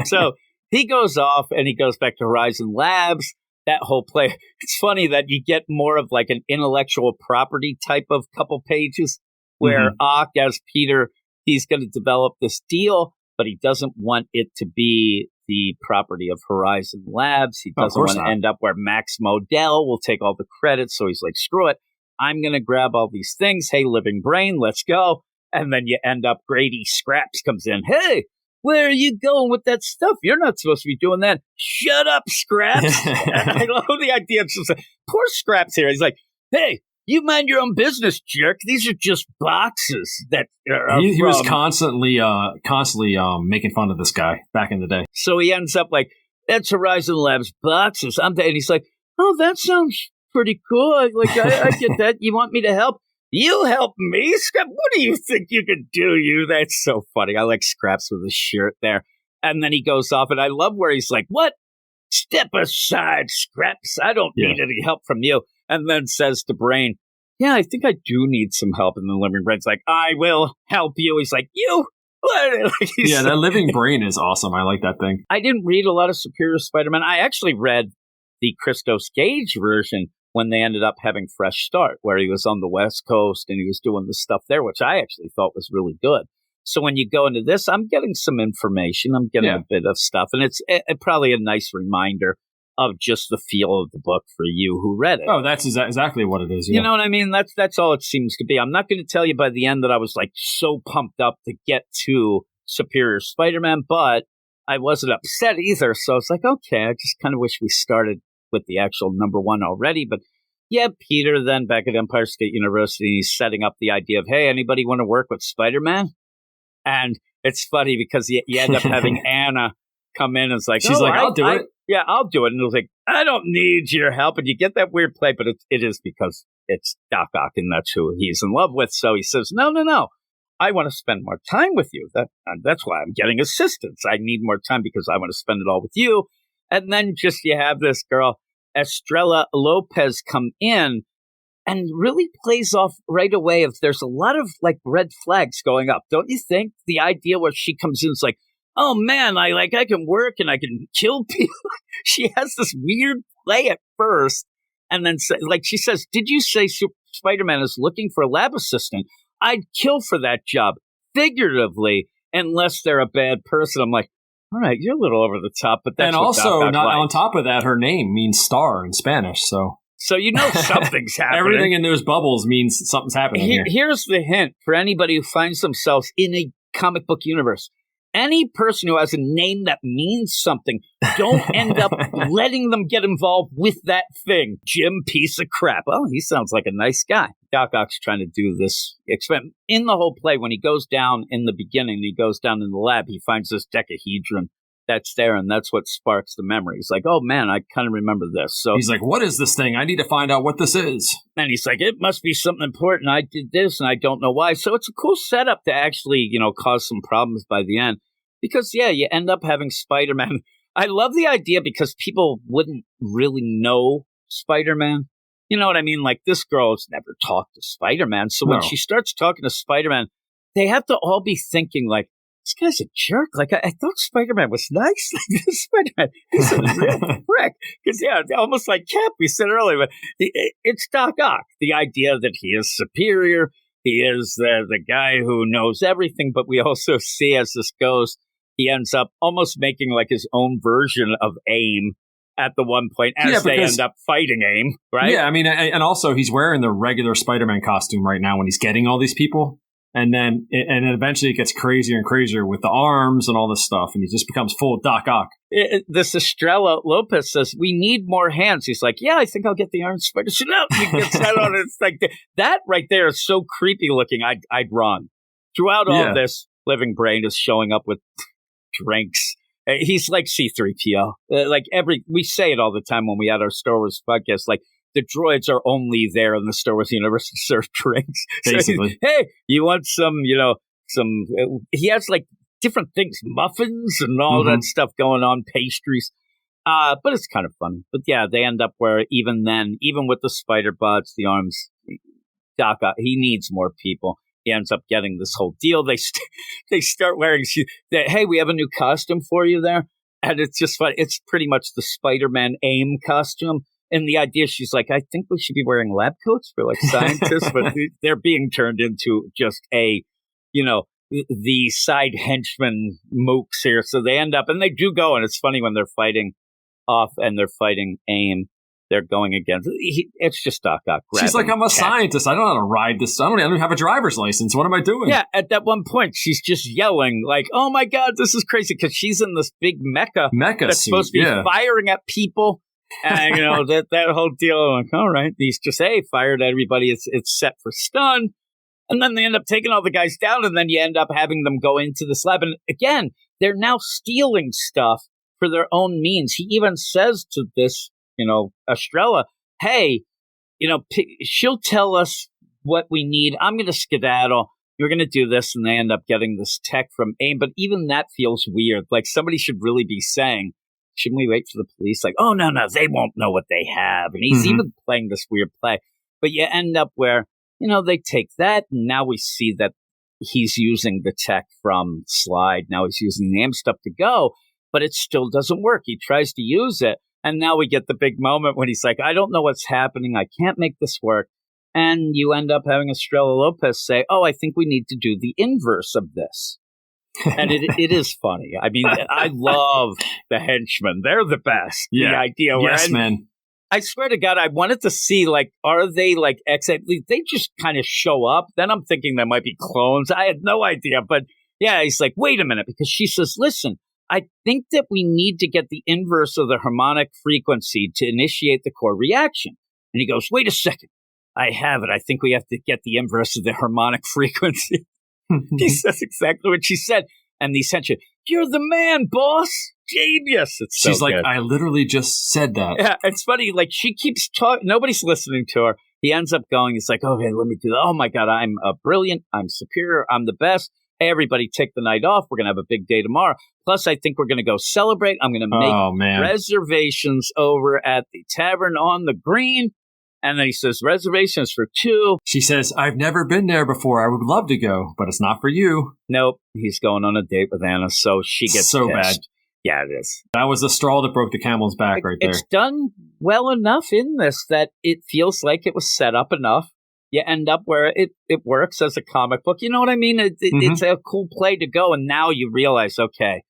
Speaker 3: So he goes off, and he goes back to Horizon Labs. That whole play, it's funny that you get more of like an intellectual property type of couple pages where Ock, as Peter, he's going to develop this deal, but he doesn't want it to be the property of Horizon Labs. He doesn't want to end up where Max Modell will take all the credit. So he's like, screw it. I'm going to grab all these things. Hey, Living Brain, let's go. And then you end up, Grady Scraps comes in. Hey, where are you going with that stuff? You're not supposed to be doing that. Shut up, Scraps. I love the idea. It's just like, poor Scraps here. He's like, hey, you mind your own business, jerk. These are just boxes that are
Speaker 4: he was constantly making fun of this guy back in the day.
Speaker 3: So he ends up like, that's Horizon Labs boxes. And he's like, oh, that sounds pretty cool. I get that. You want me to help? You help me, Scrap? What do you think you can do, you? That's so funny. I like Scraps with his shirt there. And then he goes off, and I love where he's like, what? Step aside, Scraps. I don't need any help from you. And then says to Brain, yeah, I think I do need some help. And then Living Brain's like, I will help you. He's like, you? What?
Speaker 4: That Living Brain is awesome. I like that thing.
Speaker 3: I didn't read a lot of Superior Spider-Man. I actually read the Christos Gage version, when they ended up having Fresh Start, where he was on the West Coast and he was doing the stuff there, which I actually thought was really good. So when you go into this, I'm getting some information. I'm getting a bit of stuff. And it's probably a nice reminder of just the feel of the book for you who read it.
Speaker 4: Oh, that's exactly what it is. Yeah.
Speaker 3: You know what I mean? That's all it seems to be. I'm not going to tell you by the end that I was like so pumped up to get to Superior Spider-Man, but I wasn't upset either. So it's like, okay, I just kind of wish we started with the actual number one already. But yeah, Peter then back at Empire State University, he's setting up the idea of, hey, anybody want to work with Spider-Man? And it's funny because you end up having Anna come in and it's like,
Speaker 4: she's like, I'll do it.
Speaker 3: Yeah, I'll do it. And it was like, I don't need your help. And you get that weird play, but it is because it's Doc Ock and that's who he's in love with. So he says, no. I want to spend more time with you. That's why I'm getting assistance. I need more time because I want to spend it all with you. And then just you have this girl, Estrella Lopez, come in and really plays off right away if there's a lot of like red flags going up. Don't you think? The idea where she comes in is like, oh man, I can work and I can kill people. She has this weird play at first. And then she says, did you say Spider-Man is looking for a lab assistant? I'd kill for that job, figuratively, unless they're a bad person. I'm like, all right, you're a little over the top, but that's
Speaker 4: and also on top of that, her name means star in Spanish, so
Speaker 3: you know something's happening.
Speaker 4: Everything in those bubbles means something's happening.
Speaker 3: Here's the hint for anybody who finds themselves in a comic book universe. Any person who has a name that means something, don't end up letting them get involved with that thing. Jim, piece of crap. Oh, he sounds like a nice guy. Doc Ock's trying to do this experiment. In the whole play, when he goes down in the beginning, he goes down in the lab, he finds this decahedron that's there, and that's what sparks the memory. He's like, oh man, I kind of remember this. So
Speaker 4: he's like, what is this thing? I need to find out what this is.
Speaker 3: And he's like, it must be something important. I did this, and I don't know why. So it's a cool setup to actually, cause some problems by the end. Because, yeah, you end up having Spider-Man. I love the idea because people wouldn't really know Spider-Man. You know what I mean? Like, this girl has never talked to Spider-Man. So when she starts talking to Spider-Man, they have to all be thinking, like, this guy's a jerk. Like, I thought Spider-Man was nice. Like, this Spider-Man, he's a real prick. Because, yeah, almost like Cap, we said earlier, but it's Doc Ock. The idea that he is superior. He is the guy who knows everything. But we also see as this goes, he ends up almost making like his own version of AIM at the one point as they end up fighting AIM, right?
Speaker 4: Yeah, I mean, and also he's wearing the regular Spider-Man costume right now when he's getting all these people. And then eventually it gets crazier and crazier with the arms and all this stuff. And he just becomes full Doc Ock.
Speaker 3: This Estrella Lopez says, we need more hands. He's like, yeah, I think I'll get the Iron Spider suit out. He gets that on. It's like that right there is so creepy looking. I'd run. Throughout all this, Living Brain is showing up with drinks. He's like C-3PO. We say it all the time when we had our Star Wars podcast, like the droids are only there in the Star Wars universe to serve drinks.
Speaker 4: Basically.
Speaker 3: So, hey, you want some, he has like different things, muffins and all that stuff going on, pastries. But it's kind of fun. But yeah, they end up where even with the spider bots, the arms, Doc Ock, he needs more people. He ends up getting this whole deal. They start wearing, hey, we have a new costume for you there. And it's just fun. It's pretty much the Spider-Man AIM costume. And the idea, she's like, I think we should be wearing lab coats for like scientists, but they're being turned into just the side henchmen mooks here. So they end up, and they do go, and it's funny when they're fighting off and they're fighting AIM. They're going against. It's just Doc Ock.
Speaker 4: She's like, I'm a scientist. I don't know how to ride this. I don't even have a driver's license. What am I doing?
Speaker 3: Yeah, at that one point, she's just yelling like, oh my God, this is crazy. Because she's in this big mecha that's
Speaker 4: suit,
Speaker 3: supposed to be firing at people. And, that whole deal. I'm like, all right. He's just, hey, fired at everybody. It's set for stun. And then they end up taking all the guys down. And then you end up having them go into this lab. And again, they're now stealing stuff for their own means. He even says to this, Estrella, hey, she'll tell us what we need. I'm going to skedaddle. You're going to do this. And they end up getting this tech from AIM. But even that feels weird. Like somebody should really be saying, shouldn't we wait for the police? Like, oh, no, they won't know what they have. And he's even playing this weird play. But you end up where, they take that. And now we see that he's using the tech from Slide. Now he's using the AIM stuff to go. But it still doesn't work. He tries to use it. And now we get the big moment when he's like, I don't know what's happening. I can't make this work. And you end up having Estrella Lopez say, oh, I think we need to do the inverse of this. And it is funny. I mean, I love the henchmen. They're the best. Yeah. The idea.
Speaker 4: Yes, man.
Speaker 3: I swear to God, I wanted to see, like, are they like they just kind of show up. Then I'm thinking they might be clones. I had no idea. But yeah, he's like, wait a minute, because she says, listen, I think that we need to get the inverse of the harmonic frequency to initiate the core reaction. And he goes, wait a second. I have it. I think we have to get the inverse of the harmonic frequency. He says exactly what she said. And the henchmen, you're the man, boss. Genius. She's
Speaker 4: like,
Speaker 3: good.
Speaker 4: I literally just said that.
Speaker 3: Yeah, it's funny. Like, she keeps talking. Nobody's listening to her. He ends up going, it's like, okay, let me do that. Oh, my God, I'm brilliant. I'm superior. I'm the best. Hey, everybody, take the night off. We're going to have a big day tomorrow. Plus, I think we're going to go celebrate. I'm going to make reservations over at the Tavern on the Green. And then he says, reservations for 2.
Speaker 4: She says, I've never been there before. I would love to go, but it's not for you.
Speaker 3: Nope. He's going on a date with Anna, so she gets
Speaker 4: so
Speaker 3: pissed.
Speaker 4: Bad.
Speaker 3: Yeah, it is.
Speaker 4: That was the straw that broke the camel's back right there.
Speaker 3: It's done well enough in this that it feels like it was set up enough. You end up where it works as a comic book. You know what I mean? It's a cool play to go, and now you realize, okay,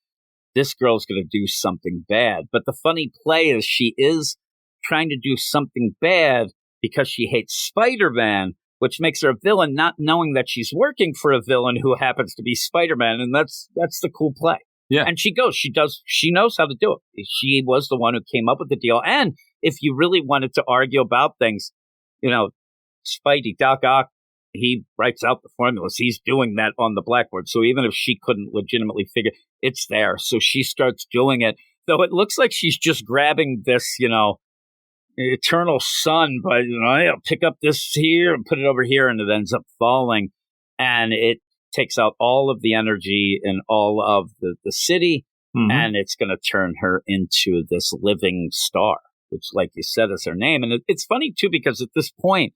Speaker 3: this girl's going to do something bad. But the funny play is she is trying to do something bad because she hates Spider-Man, which makes her a villain, not knowing that she's working for a villain who happens to be Spider-Man, and that's the cool play.
Speaker 4: Yeah.
Speaker 3: And she knows how to do it. She was the one who came up with the deal. And if you really wanted to argue about things, you know, Spidey, Doc Ock, he writes out the formulas. He's doing that on the blackboard. So even if she couldn't legitimately figure, it's there. So she starts doing it. Though it looks like she's just grabbing this, you know, eternal sun, but, you know, I'll pick up this here and put it over here, and it ends up falling. And it takes out all of the energy in all of the city, and it's going to turn her into this living star, which, like you said, is her name. And it's funny, too, because at this point,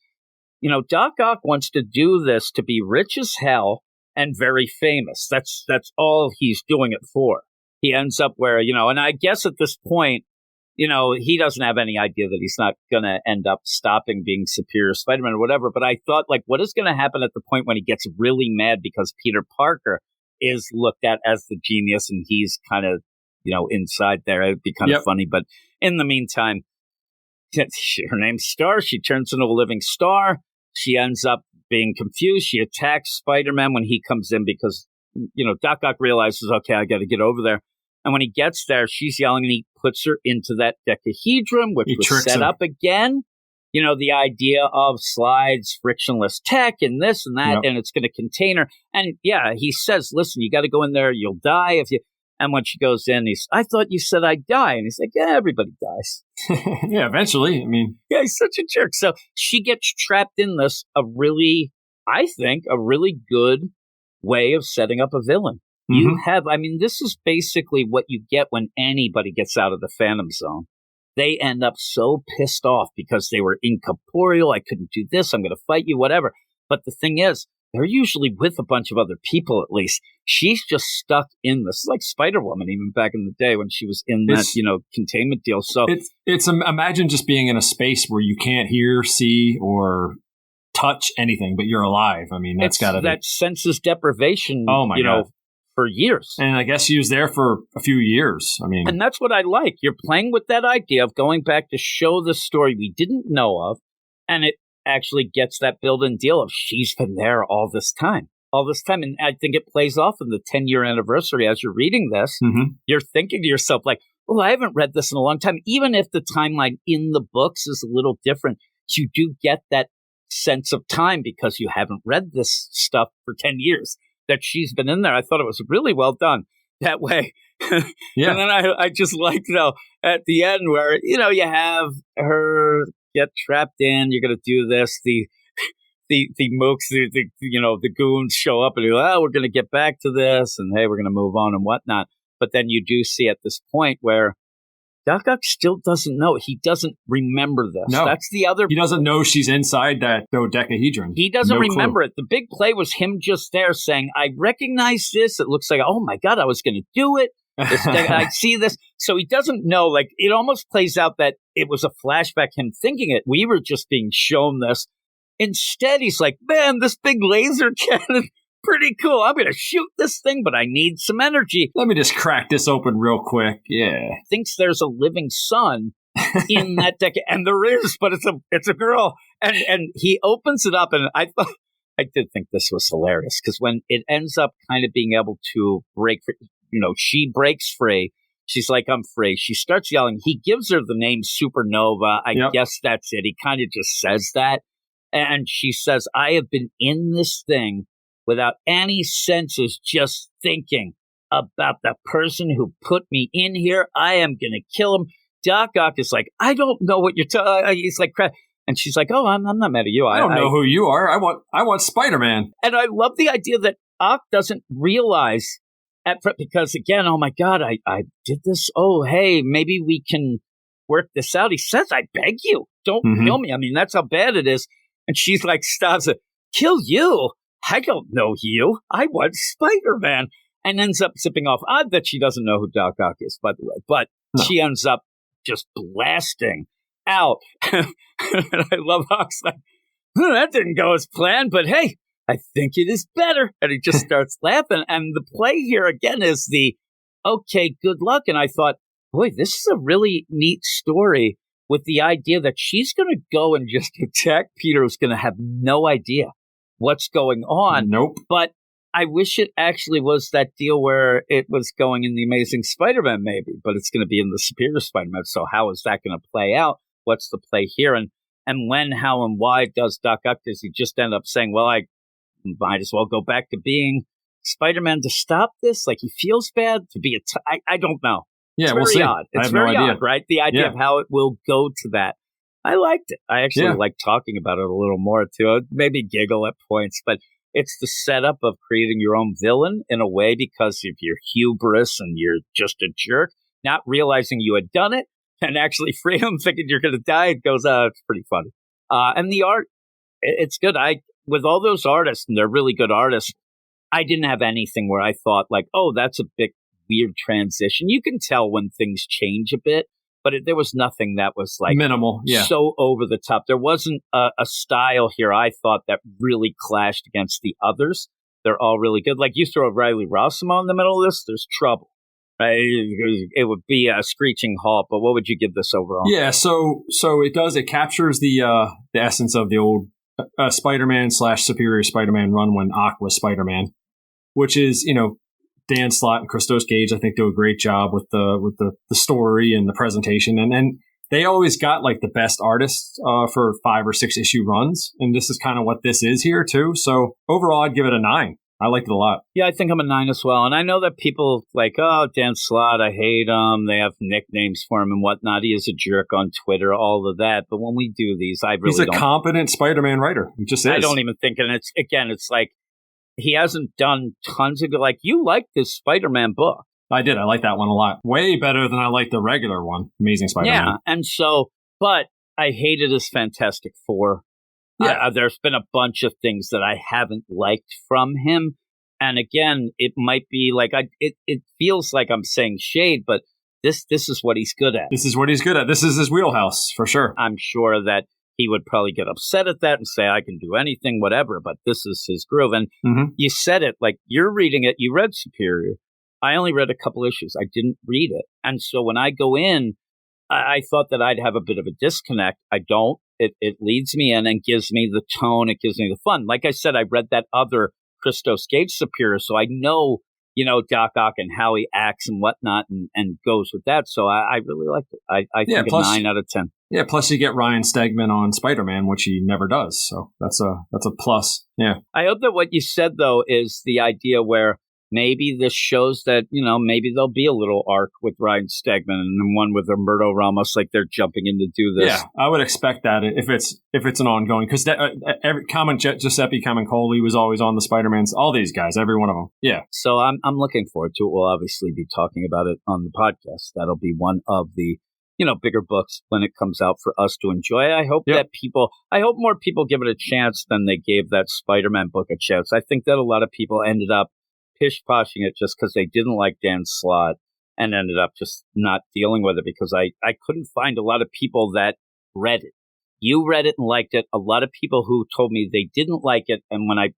Speaker 3: you know, Doc Ock wants to do this to be rich as hell and very famous. That's all he's doing it for. He ends up where, you know, and I guess at this point, you know, he doesn't have any idea that he's not going to end up stopping being Superior Spider-Man or whatever. But I thought, like, what is going to happen at the point when he gets really mad because Peter Parker is looked at as the genius and he's kind of, you know, inside there? It'd be kind of funny. But in the meantime, her name's Star. She turns into a living star. She ends up being confused. She attacks Spider-Man when he comes in because, you know, Doc Ock realizes, okay, I got to get over there. And when he gets there, she's yelling, and he puts her into that decahedron, which was set up again. You know, the idea of slides, frictionless tech, and this and that, and it's going to contain her. And yeah, he says, listen, you got to go in there. You'll die if you. And when she goes in, I thought you said I'd die. And he's like, yeah, everybody dies.
Speaker 4: Yeah, eventually. I mean,
Speaker 3: yeah, he's such a jerk. So she gets trapped in this, I think, a really good way of setting up a villain. You have, I mean, this is basically what you get when anybody gets out of the Phantom Zone. They end up so pissed off because they were incorporeal. I couldn't do this. I'm going to fight you, whatever. But the thing is, they're usually with a bunch of other people, at least. She's just stuck in this. It's like Spider-Woman, even back in the day when she was in that, you know, containment deal. So
Speaker 4: it's imagine just being in a space where you can't hear, see, or touch anything, but you're alive. I mean, that's got to be that
Speaker 3: senses deprivation.
Speaker 4: Oh my God.
Speaker 3: For years.
Speaker 4: And I guess she was there for a few years. I mean,
Speaker 3: and that's what I like. You're playing with that idea of going back to show the story we didn't know of, and it actually gets that build-in deal of she's been there all this time. And I think it plays off in the 10-year anniversary. As you're reading this, you're thinking to yourself, like, well, I haven't read this in a long time. Even if the timeline in the books is a little different, you do get that sense of time because you haven't read this stuff for 10 years. That she's been in there. I thought it was really well done that way.
Speaker 4: Yeah.
Speaker 3: And then I just liked, though, at the end where, you know, you have her get trapped in, you're going to do this, the mooks, you know, the goons show up and you go, oh, we're going to get back to this and hey, we're going to move on and whatnot. But then you do see at this point where Doc Ock still doesn't know. He doesn't remember this.
Speaker 4: No.
Speaker 3: That's the other.
Speaker 4: He doesn't know she's inside that dodecahedron.
Speaker 3: He doesn't remember it. The big play was him just there saying, I recognize this. It looks like, oh my God, I was going to do it. I see this. So he doesn't know, like, it almost plays out that it was a flashback, him thinking it. We were just being shown this. Instead, he's like, man, this big laser cannon, pretty cool. I'm going to shoot this thing, but I need some energy.
Speaker 4: Let me just crack this open real quick. Yeah.
Speaker 3: Thinks there's a living son in that deck, and there is, but it's a girl. And he opens it up, and I did think this was hilarious, because when it ends up kind of being able to break free, she breaks free. She's like, I'm free. She starts yelling. He gives her the name Supernova. I guess that's it. He kind of just says that. And she says, I have been in this thing without any senses, just thinking about the person who put me in here. I am going to kill him. Doc Ock is like, I don't know what you're talking. He's like, crap. And she's like, oh, I'm not mad at you.
Speaker 4: I don't know who you are. I want Spider-Man.
Speaker 3: And I love the idea that Ock doesn't realize because, again, oh my God, I did this. Oh, hey, maybe we can work this out. He says, I beg you, don't kill me. I mean, that's how bad it is. And she's like, stops it. Kill you? I don't know you. I want Spider-Man. And ends up zipping off. Odd that she doesn't know who Doc Ock is, by the way. But she ends up just blasting out. And I love Ock's like, that didn't go as planned, but hey, I think it is better. And he just starts laughing. And the play here again is okay, good luck. And I thought, boy, this is a really neat story with the idea that she's going to go and just attack Peter, who's going to have no idea what's going on.
Speaker 4: Nope.
Speaker 3: But I wish it actually was that deal where it was going in the Amazing Spider-Man, maybe, but it's going to be in the Superior Spider-Man. So how is that going to play out? What's the play here? And when, how, and why does Doc Ock, does he just end up saying, well, I might as well go back to being Spider-Man to stop this? Like, he feels bad to be I don't know.
Speaker 4: Yeah,
Speaker 3: we'll see.
Speaker 4: Odd.
Speaker 3: It's very odd, right? The idea of how it will go to that. I liked it. I actually like talking about it a little more, too. I'd maybe giggle at points, but it's the setup of creating your own villain in a way because of your hubris and you're just a jerk, not realizing you had done it and actually free him thinking you're going to die. It goes, it's pretty funny. And the art, it's good. With all those artists, and they're really good artists, I didn't have anything where I thought like, oh, that's a big weird transition. You can tell when things change a bit, but there was nothing that was like
Speaker 4: minimal,
Speaker 3: so over the top. There wasn't a style here I thought that really clashed against the others. They're all really good. Like you throw Riley Rossimo in the middle of this, there's trouble. Right? It would be a screeching halt. But what would you give this overall?
Speaker 4: Yeah, so it captures the essence of the old Spider-Man / Superior Spider-Man run when Ock was Spider-Man, which is Dan Slott and Christos Gage, I think, do a great job with the story and the presentation. And they always got like the best artists for 5 or 6 issue runs. And this is kind of what this is here, too. So overall, I'd give it a 9. I liked it a lot.
Speaker 3: Yeah, I think I'm a 9 as well. And I know that people like, oh, Dan Slott, I hate him. They have nicknames for him and whatnot. He is a jerk on Twitter, all of that. But when we do these, I really don't.
Speaker 4: He's a competent Spider-Man writer. He just is.
Speaker 3: I don't even think. And it's like, he hasn't done tons of good. Like, you liked this Spider-Man book.
Speaker 4: I did. I like that one a lot. Way better than I like the regular one, Amazing Spider-Man.
Speaker 3: Yeah, and so, but I hated his Fantastic Four. Yeah. There's been a bunch of things that I haven't liked from him. And again, it might be like, it feels like I'm saying shade, but this is what he's good at.
Speaker 4: This is what he's good at. This is his wheelhouse, for sure.
Speaker 3: I'm sure that he would probably get upset at that and say, I can do anything, whatever, but this is his groove. And you said it, like, you're reading it, you read Superior. I only read a couple issues. I didn't read it. And so when I go in, I thought that I'd have a bit of a disconnect. I don't. It leads me in and gives me the tone. It gives me the fun. Like I said, I read that other Christos Gage Superior, so I know, Doc Ock and how he acts and whatnot and goes with that. So I really liked it. I think a 9 out of 10.
Speaker 4: Yeah, plus you get Ryan Stegman on Spider-Man, which he never does. So that's a plus. Yeah.
Speaker 3: I hope that what you said, though, is the idea where maybe this shows that, maybe there'll be a little arc with Ryan Stegman and one with Humberto Ramos, like they're jumping in to do this.
Speaker 4: Yeah, I would expect that if it's an ongoing, because Giuseppe Camuncoli was always on the Spider-Mans, all these guys, every one of them. Yeah.
Speaker 3: So I'm looking forward to it. We'll obviously be talking about it on the podcast. That'll be one of the bigger books when it comes out for us to enjoy. I hope I hope more people give it a chance than they gave that Spider-Man book a chance. I think that a lot of people ended up pish-poshing it just because they didn't like Dan Slott and ended up just not dealing with it because I couldn't find a lot of people that read it. You read it and liked it. A lot of people who told me they didn't like it, and when I,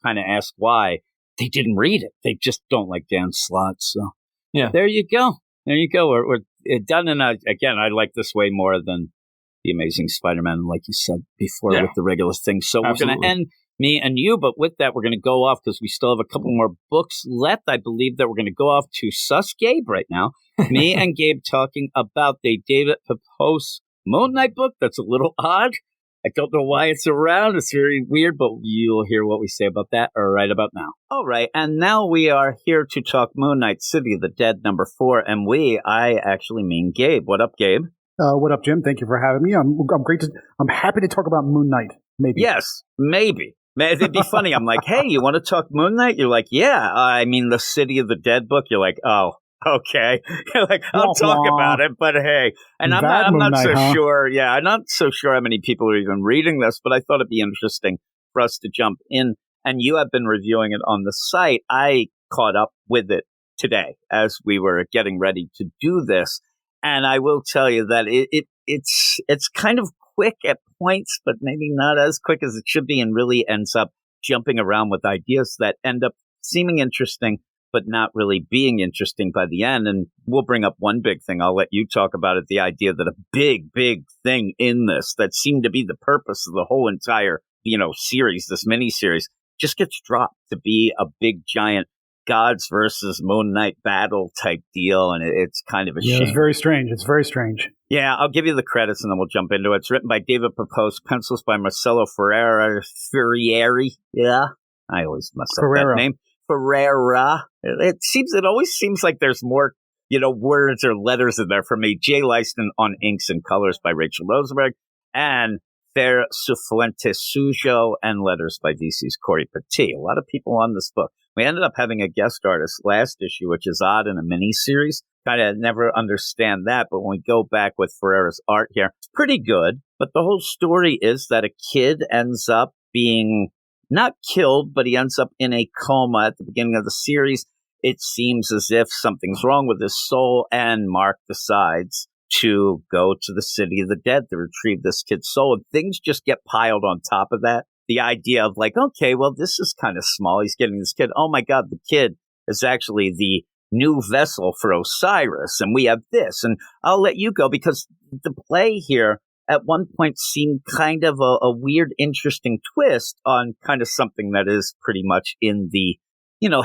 Speaker 3: kind of asked why, they didn't read it. They just don't like Dan Slott. So
Speaker 4: yeah,
Speaker 3: there you go. There you go. We're done. And again, I like this way more than The Amazing Spider-Man, like you said before, with the regular thing. So We're going to end me and you, but with that, we're going to go off because we still have a couple more books left. I believe that we're going to go off to Sus Gabe right now. Me and Gabe talking about the David Pepose Moon Knight book. That's a little odd. I don't know why it's around. It's very weird, but you'll hear what we say about that right about now. All right, and now we are here to talk Moon Knight City of the Dead #4, and I actually mean Gabe. What up, Gabe?
Speaker 5: What up, Jim? Thank you for having me. I'm happy to talk about Moon Knight. Maybe.
Speaker 3: Yes, maybe. It'd be funny. I'm like, hey, you want to talk Moon Knight? You're like, yeah. I mean, the City of the Dead book. You're like, oh, okay. You're like, I'll talk about it, but hey. And I'm not so sure. Yeah, I'm not so sure how many people are even reading this, but I thought it'd be interesting for us to jump in. And you have been reviewing it on the site. I caught up with it today as we were getting ready to do this. And I will tell you that it's kind of quick at points, but maybe not as quick as it should be, and really ends up jumping around with ideas that end up seeming interesting, but not really being interesting by the end. And we'll bring up one big thing. I'll let you talk about it. The idea that a big thing in this that seemed to be the purpose of the whole entire, series, this miniseries, just gets dropped to be a big giant gods versus Moon Knight battle type deal. And it's kind of a shame.
Speaker 5: It's very strange.
Speaker 3: Yeah, I'll give you the credits and then we'll jump into it. It's written by David Pepose, pencils by Marcelo Ferrieri. Yeah, I always mess up that name. Ferreira. It always seems like there's more, words or letters in there for me. Jay Lyston on inks and colors by Rachel Rosenberg, and Fer Cifuentes Sujo and letters by DC's Corey Petit. A lot of people on this book. We ended up having a guest artist last issue, which is odd in a mini-series. Kind of never understand that, but when we go back with Ferreira's art here, it's pretty good. But the whole story is that a kid ends up being not killed, but he ends up in a coma at the beginning of the series. It seems as if something's wrong with his soul, and Mark decides to go to the City of the Dead to retrieve this kid's soul. And things just get piled on top of that. The idea of like, okay, well, this is kind of small. He's getting this kid. Oh my God, the kid is actually the new vessel for Osiris. And we have this. And I'll let you go because the play here at one point seemed kind of a weird, interesting twist on kind of something that is pretty much in the,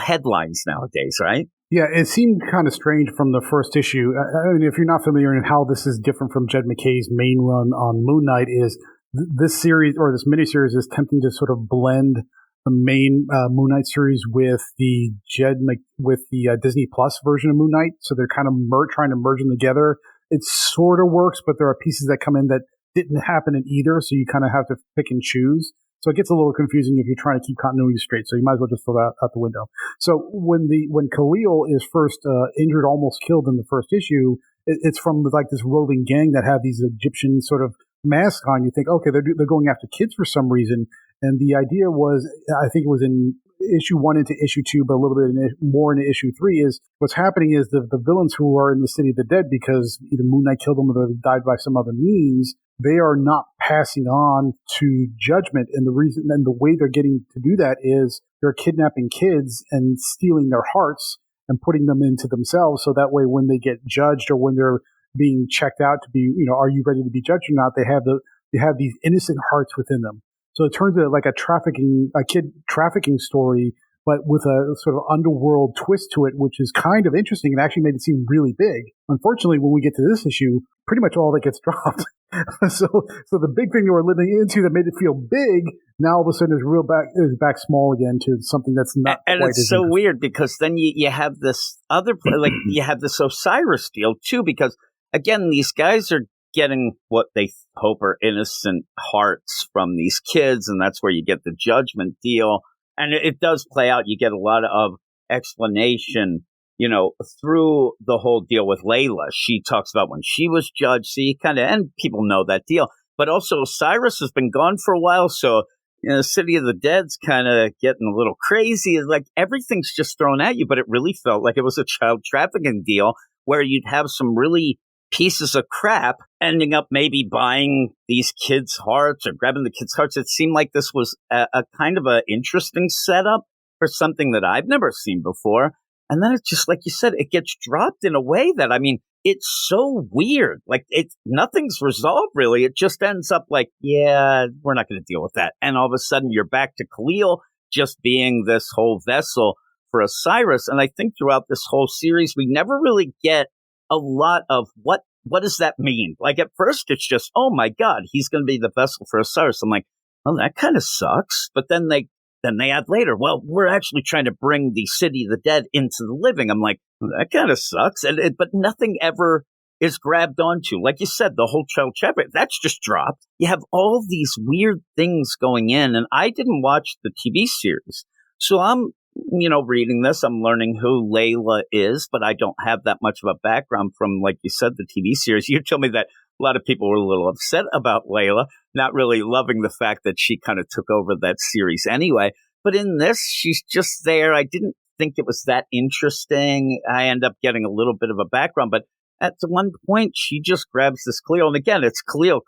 Speaker 3: headlines nowadays, right?
Speaker 5: Yeah, it seemed kind of strange from the first issue. I mean, if you're not familiar in how this is different from Jed MacKay's main run on Moon Knight, is this series or this miniseries is attempting to sort of blend the main Moon Knight series with the Disney Plus version of Moon Knight. So they're kind of trying to merge them together. It sort of works, but there are pieces that come in that didn't happen in either. So you kind of have to pick and choose. So it gets a little confusing if you're trying to keep continuity straight. So you might as well just throw that out the window. So when Khalil is first injured, almost killed in the first issue, it's from like this roving gang that have these Egyptian sort of masks on. You think, okay, they're going after kids for some reason. And the idea was, I think it was in issue 1 into issue 2, but a little bit more into issue 3, is what's happening is the villains who are in the City of the Dead, because either Moon Knight killed them or they died by some other means, they are not passing on to Judgment. And the way they're getting to do that is they're kidnapping kids and stealing their hearts and putting them into themselves. So that way, when they get judged or when they're being checked out to be, are you ready to be judged or not? They have these innocent hearts within them. So it turns out like a kid trafficking story, but with a sort of underworld twist to it, which is kind of interesting and actually made it seem really big. Unfortunately, when we get to this issue, pretty much all that gets dropped. So the big thing that we're living into that made it feel big, now all of a sudden is back small again to something that's not.
Speaker 3: And
Speaker 5: quite
Speaker 3: it's so weird because then you have this other like you have this Osiris deal too, because again these guys are getting what they hope are innocent hearts from these kids, and that's where you get the Judgment deal. And it does play out. You get a lot of explanation, through the whole deal with Layla. She talks about when she was judged. So you and people know that deal. But also Osiris has been gone for a while. So City of the Dead's kind of getting a little crazy. Like everything's just thrown at you, but it really felt like it was a child trafficking deal where you'd have some really pieces of crap ending up maybe buying these kids' hearts or grabbing the kids' hearts. It seemed like this was a kind of an interesting setup for something that I've never seen before. And then it's just like you said, it gets dropped in a way that, I mean, it's so weird. Like nothing's resolved really. It just ends up like, yeah, we're not going to deal with that. And all of a sudden you're back to Khalil just being this whole vessel for Osiris. And I think throughout this whole series, we never really get a lot of what does that mean? Like at first it's just, oh my God, he's going to be the vessel for Osiris. I'm like, well, that kind of sucks. But then they add later, well, we're actually trying to bring the City of the Dead into the living. I'm like, well, that kind of sucks. But nothing ever is grabbed onto. Like you said, the whole child chapter, that's just dropped. You have all these weird things going in. And I didn't watch the TV series. So I'm, reading this, I'm learning who Layla is, but I don't have that much of a background from, like you said, the TV series. You told me that a lot of people were a little upset about Layla, not really loving the fact that she kind of took over that series anyway. But in this, she's just there. I didn't think it was that interesting. I end up getting a little bit of a background, but at one point, she just grabs this Khalil. And again, it's Khalil.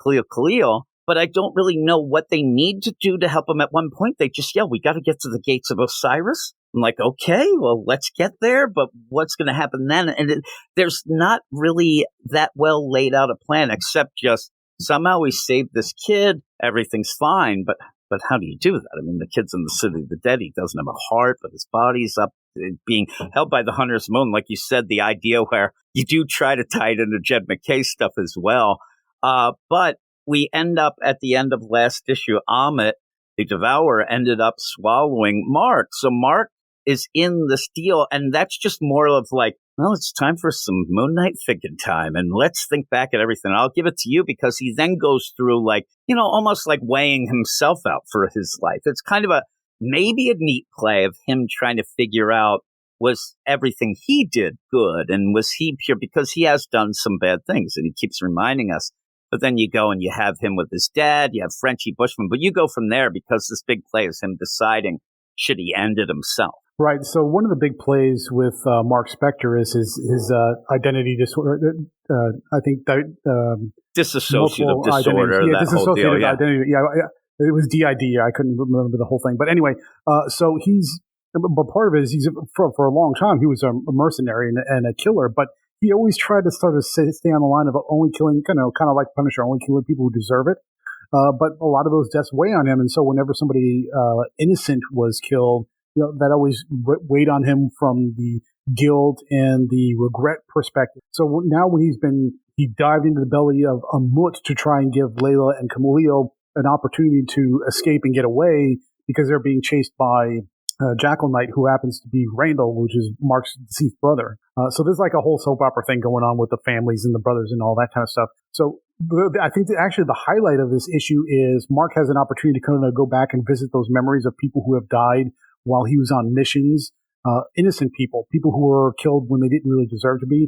Speaker 3: But I don't really know what they need to do to help him. At one point, they just yell, we got to get to the gates of Osiris. I'm like, okay, well, let's get there. But what's going to happen then? And there's not really that well laid out a plan, except just somehow we saved this kid. Everything's fine. But how do you do that? I mean, the kid's in the City of the Dead. He doesn't have a heart, but his body's up being held by the Hunter's Moon. Like you said, the idea where you do try to tie it into Jed McKay stuff as well. But we end up at the end of last issue, Amit, the Devourer, ended up swallowing Mark. So Mark is in this deal, and that's just more of like, well, it's time for some Moon Knight figuring time, and let's think back at everything. I'll give it to you because he then goes through like, almost like weighing himself out for his life. It's kind of maybe a neat play of him trying to figure out, was everything he did good, and was he pure? Because he has done some bad things, and he keeps reminding us. But then you go and you have him with his dad, you have Frenchie Bushman, but you go from there because this big play is him deciding, should he end it himself?
Speaker 5: Right. So one of the big plays with Mark Spector is his identity disorder. I think that
Speaker 3: dissociative disorder.
Speaker 5: Yeah, dissociative identity. Yeah, it was DID. I couldn't remember the whole thing. But anyway, so but part of it is for a long time he was a mercenary and a killer, but he always tried to sort of stay on the line of only killing, kind of like Punisher, only killing people who deserve it. But a lot of those deaths weigh on him, and so whenever somebody innocent was killed, that always weighed on him from the guilt and the regret perspective. So now when he dived into the belly of Amut to try and give Layla and Khalil an opportunity to escape and get away because they're being chased by Jackal Knight, who happens to be Randall, which is Mark's deceased brother. So there's like a whole soap opera thing going on with the families and the brothers and all that kind of stuff. So I think that actually the highlight of this issue is Mark has an opportunity to kind of go back and visit those memories of people who have died while he was on missions, innocent people who were killed when they didn't really deserve to be,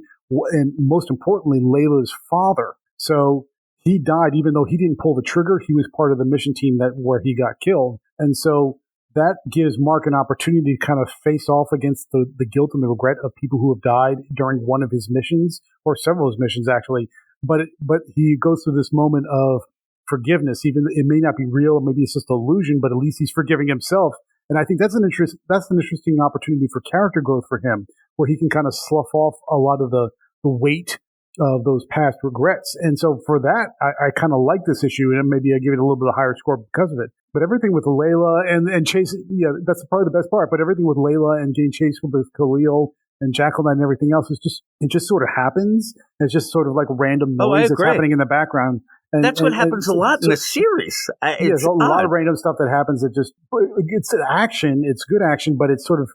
Speaker 5: and most importantly, Layla's father. So he died even though he didn't pull the trigger. He was part of the mission team where he got killed. And so that gives Mark an opportunity to kind of face off against the guilt and the regret of people who have died during one of his missions, or several of his missions actually. But he goes through this moment of forgiveness, even it may not be real, maybe it's just an illusion, but at least he's forgiving himself. And I think that's an interesting opportunity for character growth for him, where he can kind of slough off a lot of the weight of those past regrets. And so for that, I kind of like this issue, and maybe I give it a little bit of a higher score because of it. But everything with Layla and Chase, yeah, that's probably the best part. But everything with Layla and getting chased with Khalil and Jackal Knight and everything else it just sort of happens. It's just sort of like random noise that's happening in the background. And
Speaker 3: that's what happens a lot in the series.
Speaker 5: There's a lot of random stuff that happens that just, it's action, it's good action, but it's sort of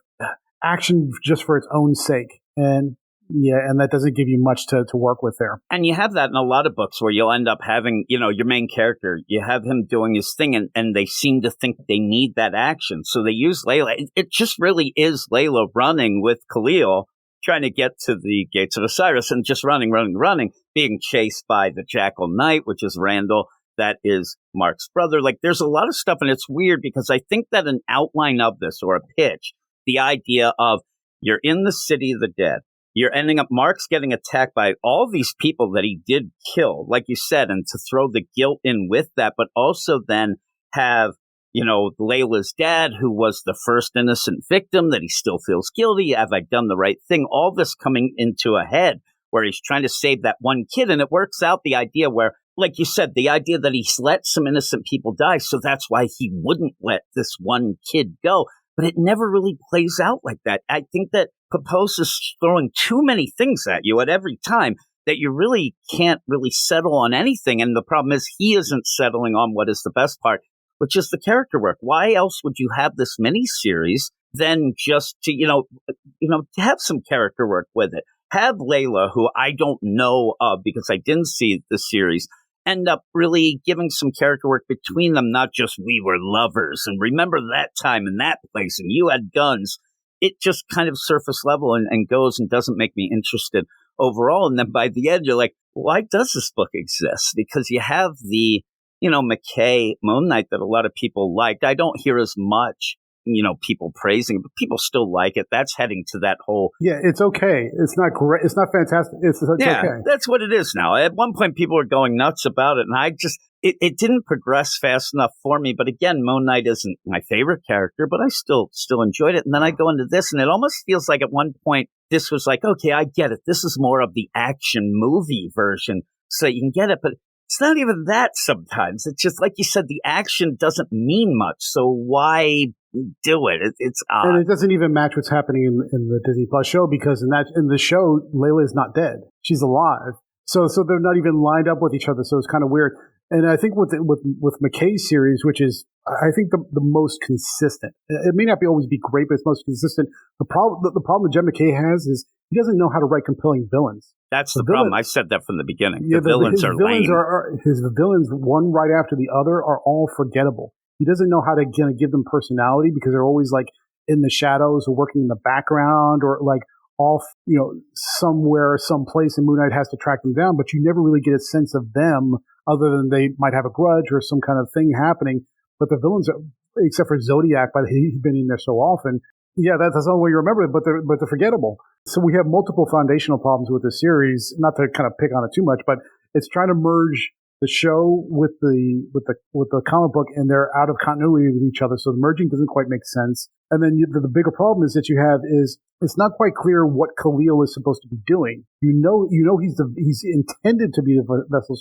Speaker 5: action just for its own sake. And that doesn't give you much to work with there.
Speaker 3: And you have that in a lot of books where you'll end up having, your main character, you have him doing his thing and they seem to think they need that action. So they use Layla. It just really is Layla running with Khalil, trying to get to the gates of Osiris and just running, being chased by the Jackal Knight, which is Randall, that is Mark's brother. Like, there's a lot of stuff, and it's weird because I think that an outline of this or a pitch, the idea of you're in the city of the dead, you're ending up, Mark's getting attacked by all these people that he did kill, like you said, and to throw the guilt in with that, but also then have, Layla's dad, who was the first innocent victim, that he still feels guilty. Have I done the right thing? All this coming into a head where he's trying to save that one kid. And it works out the idea where, like you said, the idea that he's let some innocent people die. So that's why he wouldn't let this one kid go. But it never really plays out like that. I think that Papos is throwing too many things at you at every time that you really can't really settle on anything. And the problem is he isn't settling on what is the best part, which is the character work. Why else would you have this miniseries than just to, to have some character work with it? Have Layla, who I don't know of because I didn't see the series, end up really giving some character work between them, not just we were lovers and remember that time in that place and you had guns. It just kind of surface level and goes and doesn't make me interested overall. And then by the end, you're like, why does this book exist? Because you have the, McKay Moon Knight that a lot of people liked. I don't hear as much, people praising it, but people still like it. That's heading to that whole.
Speaker 5: Yeah, it's okay. It's not great. It's not fantastic. It's okay.
Speaker 3: That's what it is now. At one point, people were going nuts about it, and I just, it didn't progress fast enough for me. But again, Moon Knight isn't my favorite character, but I still enjoyed it. And then I go into this, and it almost feels like at one point, this was like, okay, I get it. This is more of the action movie version, so you can get it. But it's not even that sometimes. It's just, like you said, the action doesn't mean much. So why do it? It's odd.
Speaker 5: And it doesn't even match what's happening in the Disney Plus show, because in the show, Layla is not dead. She's alive. So they're not even lined up with each other. So it's kind of weird. And I think with McKay's series, which is, I think the most consistent, it may not always be great, but it's most consistent. The problem that Jed McKay has is he doesn't know how to write compelling villains.
Speaker 3: That's the problem. I said that from the beginning. Yeah, the villains are lame.
Speaker 5: His villains, one right after the other, are all forgettable. He doesn't know how to give them personality because they're always like in the shadows or working in the background or like off, somewhere, someplace, and Moon Knight has to track them down. But you never really get a sense of them other than they might have a grudge or some kind of thing happening. But the villains, except for Zodiac, but he's been in there so often. Yeah, that's the only way you remember it, but they're forgettable. So we have multiple foundational problems with this series. Not to kind of pick on it too much, but it's trying to merge the show with the comic book, and they're out of continuity with each other. So the merging doesn't quite make sense. And then the bigger problem is that you have is it's not quite clear what Khalil is supposed to be doing. He's intended to be the vessel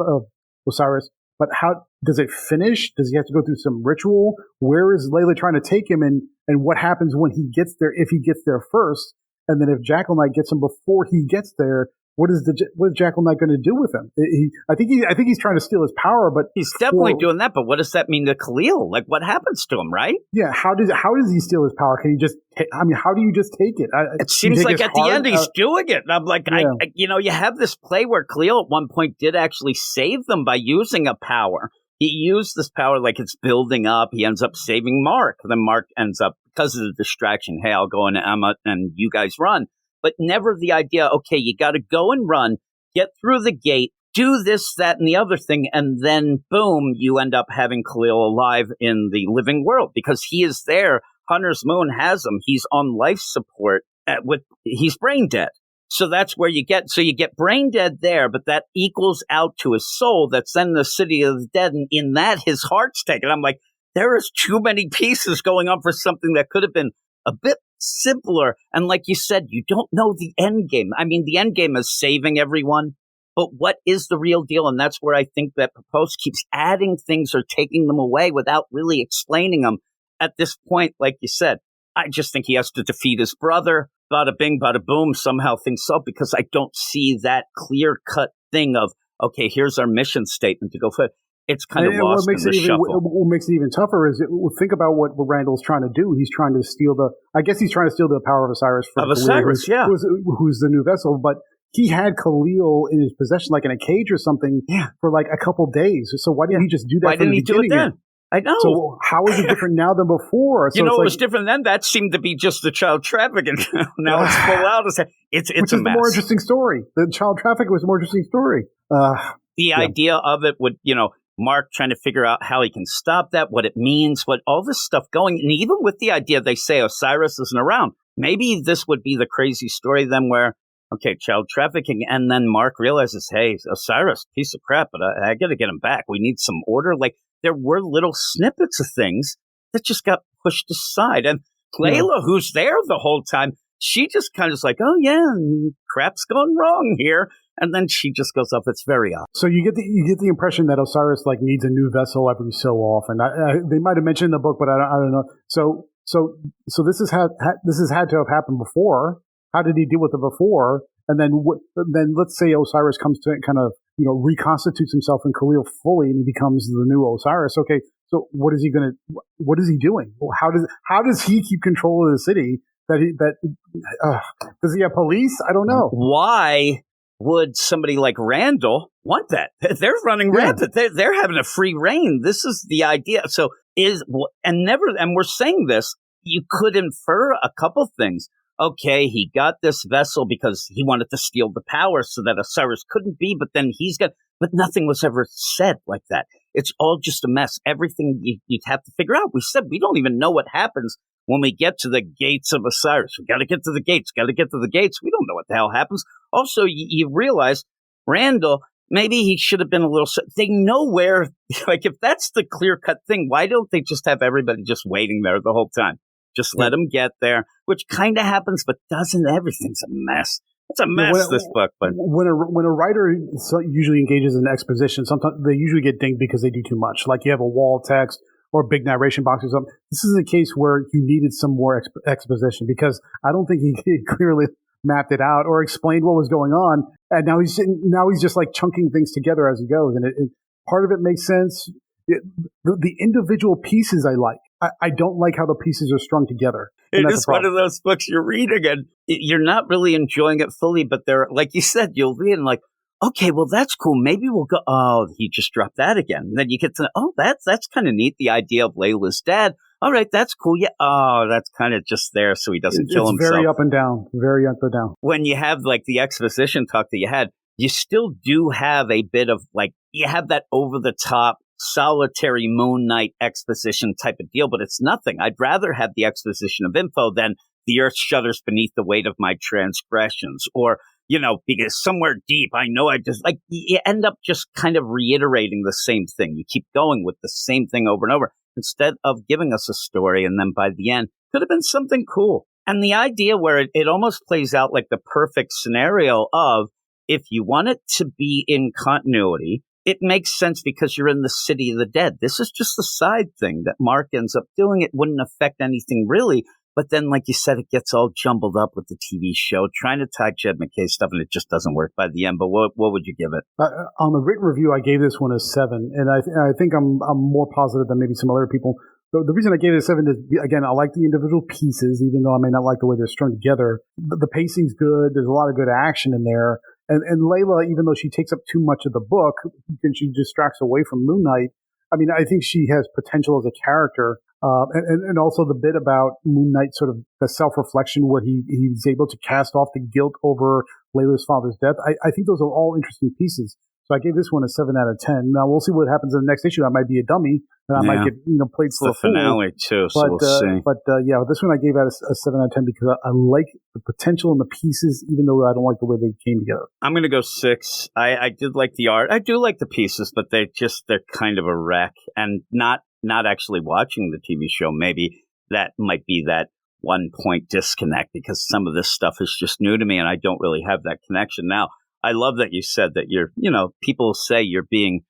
Speaker 5: of Osiris, but how does it finish? Does he have to go through some ritual? Where is Layla trying to take him, and what happens when he gets there? If he gets there first, and then if Jackal Knight gets him before he gets there, what is Jackal Knight going to do with him? I think he's trying to steal his power, but
Speaker 3: he's definitely doing that. But what does that mean to Khalil? Like, what happens to him, right?
Speaker 5: Yeah, how does he steal his power? Can he just? How do you just take it?
Speaker 3: It seems like at the end he's doing it. And I'm like, yeah. You have this play where Khalil at one point did actually save them by using a power. He used this power like it's building up. He ends up saving Mark. Then Mark ends up, because of the distraction, hey, I'll go into Emma and you guys run. But never the idea, okay, you got to go and run, get through the gate, do this, that, and the other thing, and then, boom, you end up having Khalil alive in the living world because he is there. Hunter's Moon has him. He's on life support. He's brain dead. So that's where you get brain dead there, but that equals out to his soul that's then in the city of the dead, and in that his heart's taken. I'm like, there is too many pieces going on for something that could have been a bit simpler. And like you said, you don't know the end game. I mean, the end game is saving everyone, but what is the real deal? And that's where I think that Papos keeps adding things or taking them away without really explaining them. At this point, like you said, I just think he has to defeat his brother. Bada bing, bada boom, somehow things solve, because I don't see that clear-cut thing of, okay, here's our mission statement to go for it. It's kind of lost in the shuffle.
Speaker 5: What makes it even tougher is, think about what Randall's trying to do. He's trying to steal the power of Osiris from
Speaker 3: Osiris,
Speaker 5: who's the new vessel. But he had Khalil in his possession, like in a cage or something, for like a couple days. So why didn't he just do that?
Speaker 3: Why didn't he do it then? I know.
Speaker 5: So how is it different now than before? So
Speaker 3: it was different then. That seemed to be just the child trafficking. Now it's full out. It's
Speaker 5: which
Speaker 3: a
Speaker 5: is
Speaker 3: mess.
Speaker 5: The more interesting story. The child trafficking was a more interesting story.
Speaker 3: The idea of it would, Mark trying to figure out how he can stop that, what it means, what all this stuff going. And even with the idea they say Osiris isn't around, maybe this would be the crazy story then where, okay, child trafficking. And then Mark realizes, hey, Osiris, piece of crap, but I got to get him back. We need some order. Like there were little snippets of things that just got pushed aside. And Layla, who's there the whole time, she just kind of is like, oh, yeah, crap's gone wrong here. And then she just goes up. It's very odd.
Speaker 5: So you get the impression that Osiris like needs a new vessel every so often. They might have mentioned in the book, but I don't know. So this has had to have happened before. How did he deal with it before? And then let's say Osiris comes to kind of reconstitutes himself in Khalil fully, and he becomes the new Osiris. Okay, so what is he doing? How does he keep control of the city? Does he have police? I don't know.
Speaker 3: Why would somebody like Randall want that? They're running rampant. They're having a free reign. This is the idea. So and we're saying this, you could infer a couple things. Okay, he got this vessel because he wanted to steal the power so that Osiris couldn't be, but then but nothing was ever said like that. It's all just a mess. Everything you'd have to figure out. We said we don't even know what happens when we get to the gates of Osiris. We got to get to the gates. We don't know what the hell happens. Also, you realize Randall, maybe he should have been a little. They know where. Like if that's the clear cut thing, why don't they just have everybody just waiting there the whole time? Just let them get there, which kind of happens, but doesn't. Everything's a mess. It's a mess, this book. But
Speaker 5: when a writer usually engages in exposition, sometimes they usually get dinged because they do too much. Like you have a wall of text or a big narration box or something. This is a case where you needed some more exposition because I don't think he clearly mapped it out or explained what was going on. And now he's just like chunking things together as he goes. And part of it makes sense. The individual pieces I like. I don't like how the pieces are strung together.
Speaker 3: It is one of those books you're reading and you're not really enjoying it fully, but they're, like you said, you'll read and like, okay, well, that's cool. Maybe we'll go, oh, he just dropped that again. And then you get to, oh, that's kind of neat. The idea of Layla's dad. All right, that's cool. Yeah. Oh, that's kind of just there so he doesn't kill himself.
Speaker 5: It's very up and down. Very up and down.
Speaker 3: When you have like the exposition talk that you had, you still do have a bit of like, you have that over the top, solitary Moon Knight exposition type of deal, but it's nothing. I'd rather have the exposition of info than the earth shudders beneath the weight of my transgressions, or, because somewhere deep, I know I just like, you end up just kind of reiterating the same thing. You keep going with the same thing over and over instead of giving us a story. And then by the end, could have been something cool. And the idea where it almost plays out like the perfect scenario of if you want it to be in continuity, it makes sense because you're in the city of the dead. This is just a side thing that Mark ends up doing. It wouldn't affect anything really. But then, like you said, it gets all jumbled up with the TV show, trying to tie Jed McKay stuff, and it just doesn't work by the end. But what would you give it?
Speaker 5: On the written review, I gave this one a 7. And I think I'm more positive than maybe some other people. The reason I gave it a 7 is, again, I like the individual pieces, even though I may not like the way they're strung together. The pacing's good. There's a lot of good action in there. And Layla, even though she takes up too much of the book and she distracts away from Moon Knight, I mean, I think she has potential as a character. And also the bit about Moon Knight, sort of the self-reflection where he's able to cast off the guilt over Layla's father's death. I think those are all interesting pieces. So I gave this one a 7 out of 10. Now we'll see what happens in the next issue. I might be a dummy and I might get played for a fool.
Speaker 3: Finale too, so we'll see.
Speaker 5: But this one I gave out a 7 out of 10 because I like the potential in the pieces, even though I don't like the way they came together.
Speaker 3: I'm going to go 6. I did like the art. I do like the pieces, but they're kind of a wreck. And not actually watching the TV show, maybe that might be that 1 point disconnect because some of this stuff is just new to me and I don't really have that connection. Now, I love that you said that you're, people say you're being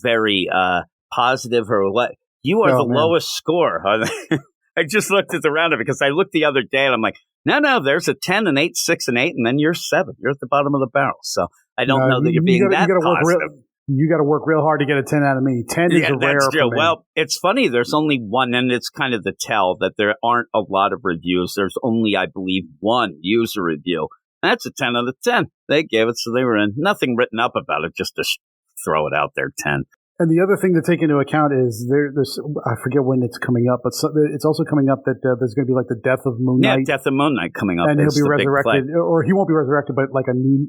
Speaker 3: very positive or what. You are lowest score. I just looked at the roundup because I looked the other day and I'm like, no, there's a 10, an 8, 6, and 8, and then you're 7. You're at the bottom of the barrel. So I don't know that you're being that positive.
Speaker 5: You got to work real hard to get a 10 out of me. 10 is rare for me.
Speaker 3: Well, it's funny. There's only one, and it's kind of the tell that there aren't a lot of reviews. There's only, I believe, one user review. That's a 10 out of 10. They gave it, so they were in. Nothing written up about it, just to throw it out there, 10.
Speaker 5: And the other thing to take into account is there's I forget when it's coming up, but it's also coming up that there's going to be like the death of Moon Knight.
Speaker 3: Yeah, Death of Moon Knight coming up,
Speaker 5: and he'll be resurrected, or he won't be resurrected, but like a new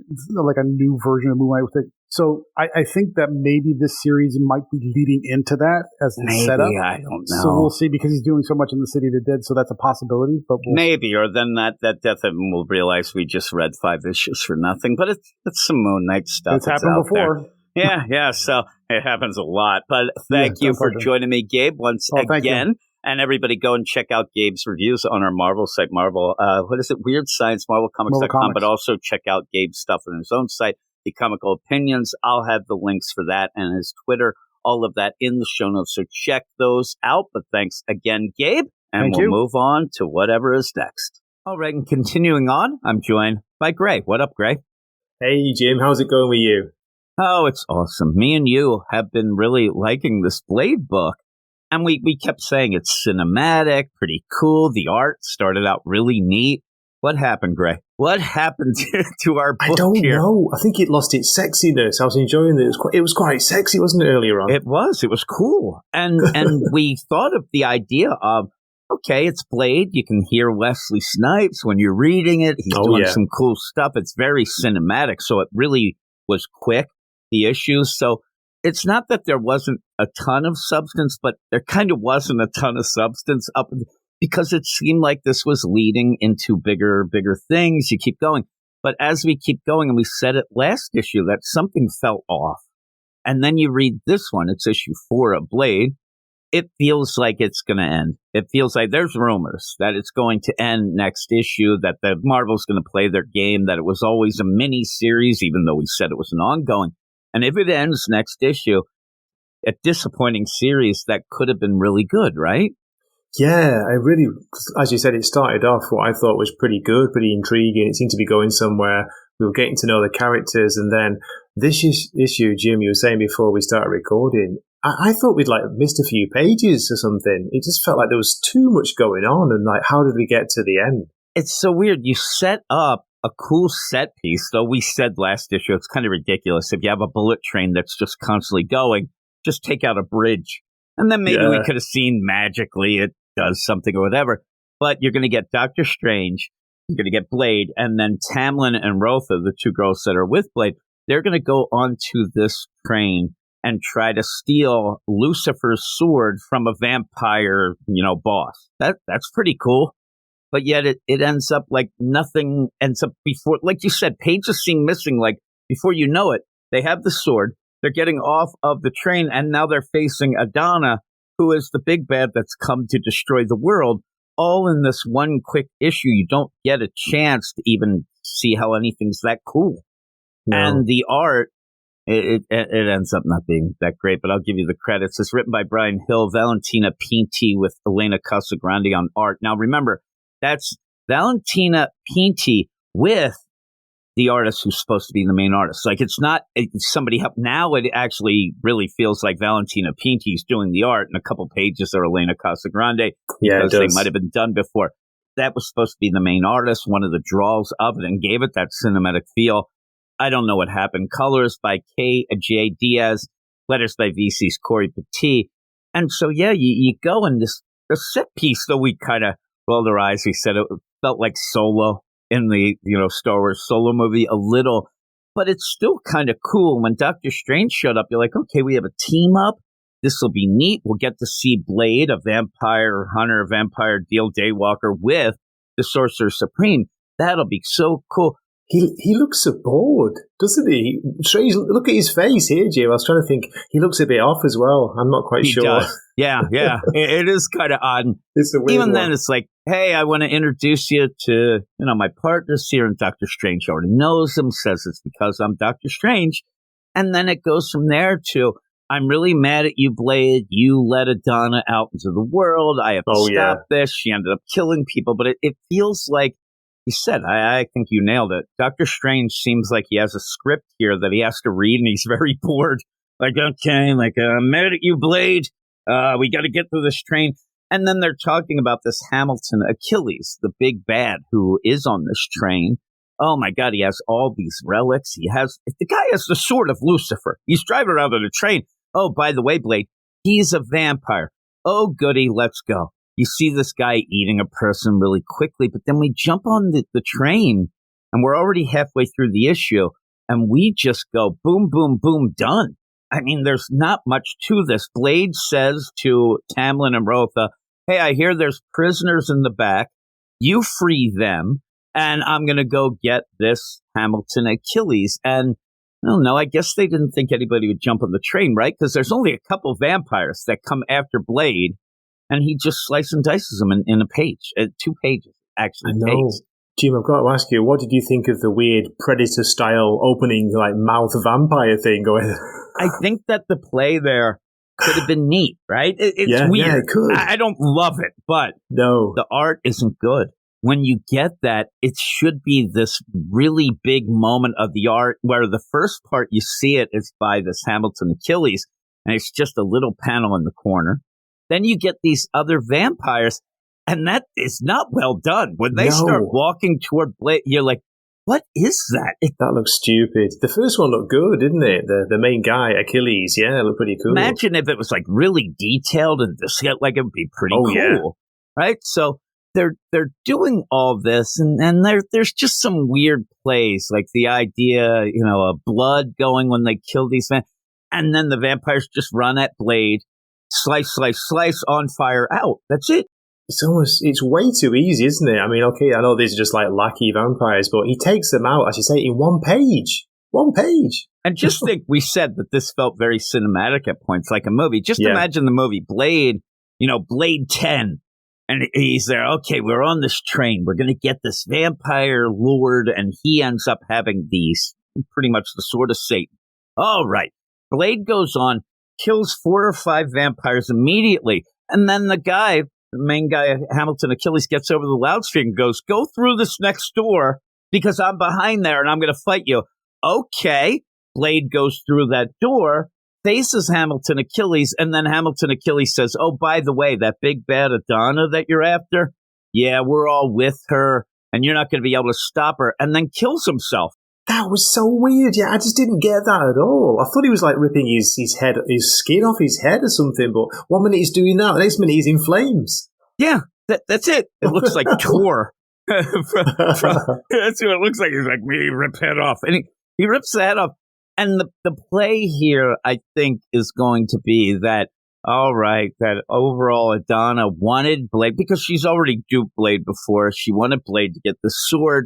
Speaker 5: version of Moon Knight. So I think that maybe this series might be leading into that as the setup.
Speaker 3: I don't know.
Speaker 5: So we'll see, because he's doing so much in the City of the Dead, so that's a possibility. But
Speaker 3: maybe, or then that Death of Moon will realize we just read 5 issues for nothing. But it's some Moon Knight stuff.
Speaker 5: It's happened before.
Speaker 3: Yeah. So it happens a lot. But thank you for joining me, Gabe, once again. And everybody go and check out Gabe's reviews on our Marvel site, Marvel, what is it? Weird Science, MarvelComics.com. But also check out Gabe's stuff on his own site, The Comical Opinions. I'll have the links for that and his Twitter, all of that in the show notes. So check those out. But thanks again, Gabe. And we'll move on to whatever is next. All right. And continuing on, I'm joined by Gray. What up, Gray?
Speaker 6: Hey, Jim. How's it going with you?
Speaker 3: Oh, it's awesome. Me and you have been really liking this Blade book. And we kept saying it's cinematic, pretty cool. The art started out really neat. What happened, Gray? What happened to our book?
Speaker 6: I don't know. I think it lost its sexiness. I was enjoying it. It was quite sexy, wasn't it, earlier on?
Speaker 3: It was cool. And we thought of the idea of, okay, it's Blade. You can hear Wesley Snipes when you're reading it. He's doing some cool stuff. It's very cinematic. So it really was quick, the issues. So it's not that there wasn't a ton of substance, but there kind of wasn't a ton of substance because it seemed like this was leading into bigger things. You keep going. But as we keep going, and we said it last issue, that something fell off. And then you read this one, it's issue 4 of Blade. It feels like it's going to end. It feels like there's rumors that it's going to end next issue, that the Marvel's going to play their game, that it was always a mini series, even though we said it was an ongoing. And if it ends next issue, a disappointing series that could have been really good, right?
Speaker 6: Yeah, I really, as you said, it started off what I thought was pretty good, pretty intriguing. It seemed to be going somewhere. We were getting to know the characters. And then this issue, Jim, you were saying before we started recording, I thought we'd like missed a few pages or something. It just felt like there was too much going on. And like, how did we get to the end?
Speaker 3: It's so weird. You set up a cool set piece, though we said last issue, it's kind of ridiculous. If you have a bullet train that's just constantly going, just take out a bridge. And then maybe we could have seen magically it does something or whatever. But you're going to get Doctor Strange, you're going to get Blade, and then Tamlin and Rotha, the two girls that are with Blade, they're going to go onto this train and try to steal Lucifer's sword from a vampire, boss. That's pretty cool. But yet it ends up like nothing ends up before, like you said, pages seem missing. Like before you know it, they have the sword. They're getting off of the train, and now they're facing Adana, who is the big bad that's come to destroy the world, all in this one quick issue. You don't get a chance to even see how anything's that cool. No. And the art, it ends up not being that great, but I'll give you the credits. It's written by Brian Hill, Valentina Pinti with Elena Casagrande on art. Now, remember, that's Valentina Pinti with the artist who's supposed to be the main artist. Like, it's not somebody help. Now it actually really feels like Valentina Pinti's doing the art, and a couple pages are Elena Casagrande, because they might have been done before. That was supposed to be the main artist, one of the draws of it, and gave it that cinematic feel. I don't know what happened. Colors by K.J. Diaz, letters by VC's Corey Petit. And so, you go, and the set piece, though we kind of rolled our eyes, we said it felt like Solo in the, Star Wars Solo movie a little, but it's still kind of cool. When Doctor Strange showed up, you're like, okay, we have a team up. This will be neat. We'll get to see Blade, a vampire hunter, vampire deal daywalker with the Sorcerer Supreme. That'll be so cool.
Speaker 6: He looks so bored, doesn't he? Strange. Look at his face here, Jim. I was trying to think. He looks a bit off as well. I'm not quite sure.
Speaker 3: Does. Yeah. It is kind of odd.
Speaker 6: It's a weird
Speaker 3: Even
Speaker 6: one.
Speaker 3: then, it's like, hey, I want to introduce you to, my partners here, and Doctor Strange already knows him, says it's because I'm Doctor Strange. And then it goes from there to, I'm really mad at you, Blade. You let Adana out into the world. I have to stop this. She ended up killing people. But it feels like, you said, I think you nailed it. Doctor Strange seems like he has a script here that he has to read, and he's very bored. Like, okay, I'm mad at you, Blade. We got to get through this train. And then they're talking about this Hamilton Achilles, the big bad who is on this train. Oh my God, he has all these relics. The guy has the sword of Lucifer. He's driving around on a train. oh, by the way, Blade, he's a vampire. Oh, goody, let's go. You see this guy eating a person really quickly, but then we jump on the train, and we're already halfway through the issue, and we just go boom, boom, boom, done. I mean, there's not much to this. Blade says to Tamlin and Rotha, hey, I hear there's prisoners in the back. You free them, and I'm going to go get this Hamilton Achilles. And I don't know, I guess they didn't think anybody would jump on the train, right? Because there's only a couple vampires that come after Blade, and he just slices and dices them in a page, 2 pages, actually.
Speaker 6: I know. Jim, I've got to ask you, what did you think of the weird Predator-style opening, like mouth vampire thing going?
Speaker 3: I think that the play there could have been neat, right? It's weird.
Speaker 6: Yeah, it could.
Speaker 3: I don't love it, but
Speaker 6: no,
Speaker 3: the art isn't good. When you get that, it should be this really big moment of the art where the first part you see it is by this Hamilton Achilles, and it's just a little panel in the corner. Then you get these other vampires, and that is not well done. When they start walking toward Blade, you're like, what is that?
Speaker 6: That looks stupid. The first one looked good, didn't it? The main guy, Achilles, it looked pretty cool.
Speaker 3: Imagine if it was like really detailed and like it would be pretty cool,
Speaker 6: yeah.
Speaker 3: Right? So they're doing all this, and there's just some weird plays, like the idea, of blood going when they kill these men, and then the vampires just run at Blade, slice, slice, slice, on fire, out. That's it.
Speaker 6: It's way too easy, isn't it? I mean, okay, I know these are just like lackey vampires, but he takes them out, as you say, in 1 page. 1 page.
Speaker 3: And just think, we said that this felt very cinematic at points, like a movie. Just imagine the movie Blade, Blade 10. And he's there, okay, we're on this train. We're going to get this vampire lord, and he ends up having pretty much the sword of Satan. All right. Blade goes on, kills 4 or 5 vampires immediately. And then the main guy, Hamilton Achilles, gets over the loudspeaker and goes, go through this next door because I'm behind there and I'm going to fight you. Okay. Blade goes through that door, faces Hamilton Achilles, and then Hamilton Achilles says, oh, by the way, that big bad Adana that you're after, yeah, we're all with her and you're not going to be able to stop her, and then kills himself.
Speaker 6: That was so weird. Yeah, I just didn't get that at all. I thought he was like ripping his skin off his head or something, but 1 minute he's doing that, the next minute he's in flames.
Speaker 3: Yeah, that's it. It looks like Tor. That's what it looks like. He's like, we rip head off. And he rips the head off. And the play here, I think, is going to be that, all right, that overall Adana wanted Blade, because she's already duped Blade before. She wanted Blade to get the sword.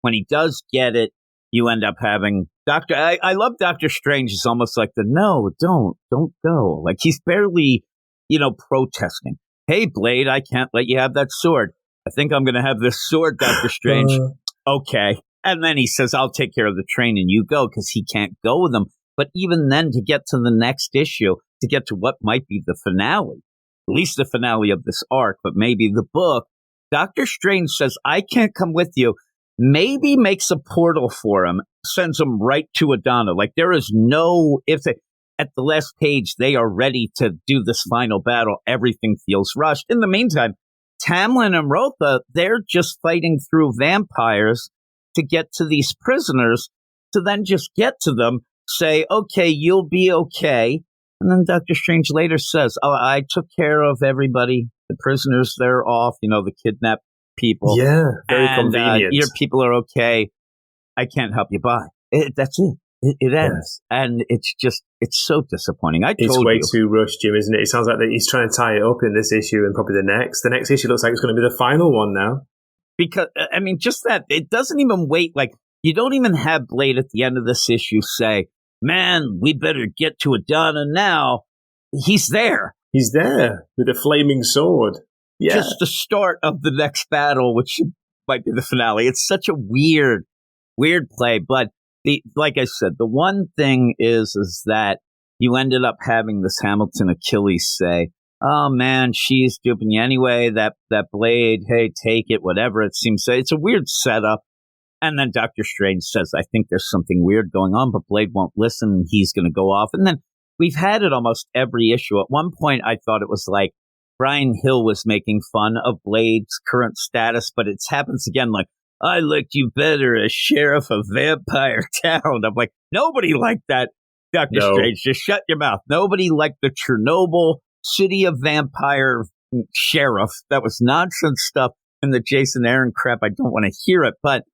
Speaker 3: When he does get it, you end up having I love Doctor Strange. It's almost like no, don't go. Like he's barely, protesting. Hey, Blade, I can't let you have that sword. I think I'm going to have this sword, Doctor Strange. Okay. And then he says, I'll take care of the train and you go, because he can't go with them. But even then, to get to the next issue, to get to what might be the finale, at least the finale of this arc, but maybe the book, Doctor Strange says, I can't come with you. Maybe makes a portal for him, sends him right to Adana. Like there is at the last page, they are ready to do this final battle. Everything feels rushed. In the meantime, Tamlin and Rotha, they're just fighting through vampires to get to these prisoners, to then just get to them, say, okay, you'll be okay. And then Doctor Strange later says, oh, I took care of everybody. The prisoners, they're off, the kidnapped people.
Speaker 6: Yeah, very convenient.
Speaker 3: Your people are okay. I can't help you by. That's it. It ends. Yeah. And it's so disappointing.
Speaker 6: It's way too rushed, Jim, isn't it? It sounds like that he's trying to tie it up in this issue and probably the next. The next issue looks like it's going to be the final one now.
Speaker 3: Because, I mean, just that, it doesn't even wait. Like, you don't even have Blade at the end of this issue say, man, we better get to Adana now. He's there.
Speaker 6: He's there with a flaming sword. Yeah.
Speaker 3: Just the start of the next battle, which might be the finale. It's such a weird play. But like I said, the one thing is that you ended up having this Hamilton Achilles say, oh man, she's duping you anyway. That Blade, hey, take it, whatever it seems. It's a weird setup. And then Doctor Strange says, I think there's something weird going on, but Blade won't listen. He's going to go off. And then we've had it almost every issue. At one point, I thought it was like Brian Hill was making fun of Blade's current status, but it happens again like, I liked you better as sheriff of Vampire Town. I'm like, nobody liked that Dr.
Speaker 6: No.
Speaker 3: Strange, just shut your mouth. Nobody liked the Chernobyl City of Vampire sheriff. That was nonsense stuff. And the Jason Aaron crap, I don't want to hear it. But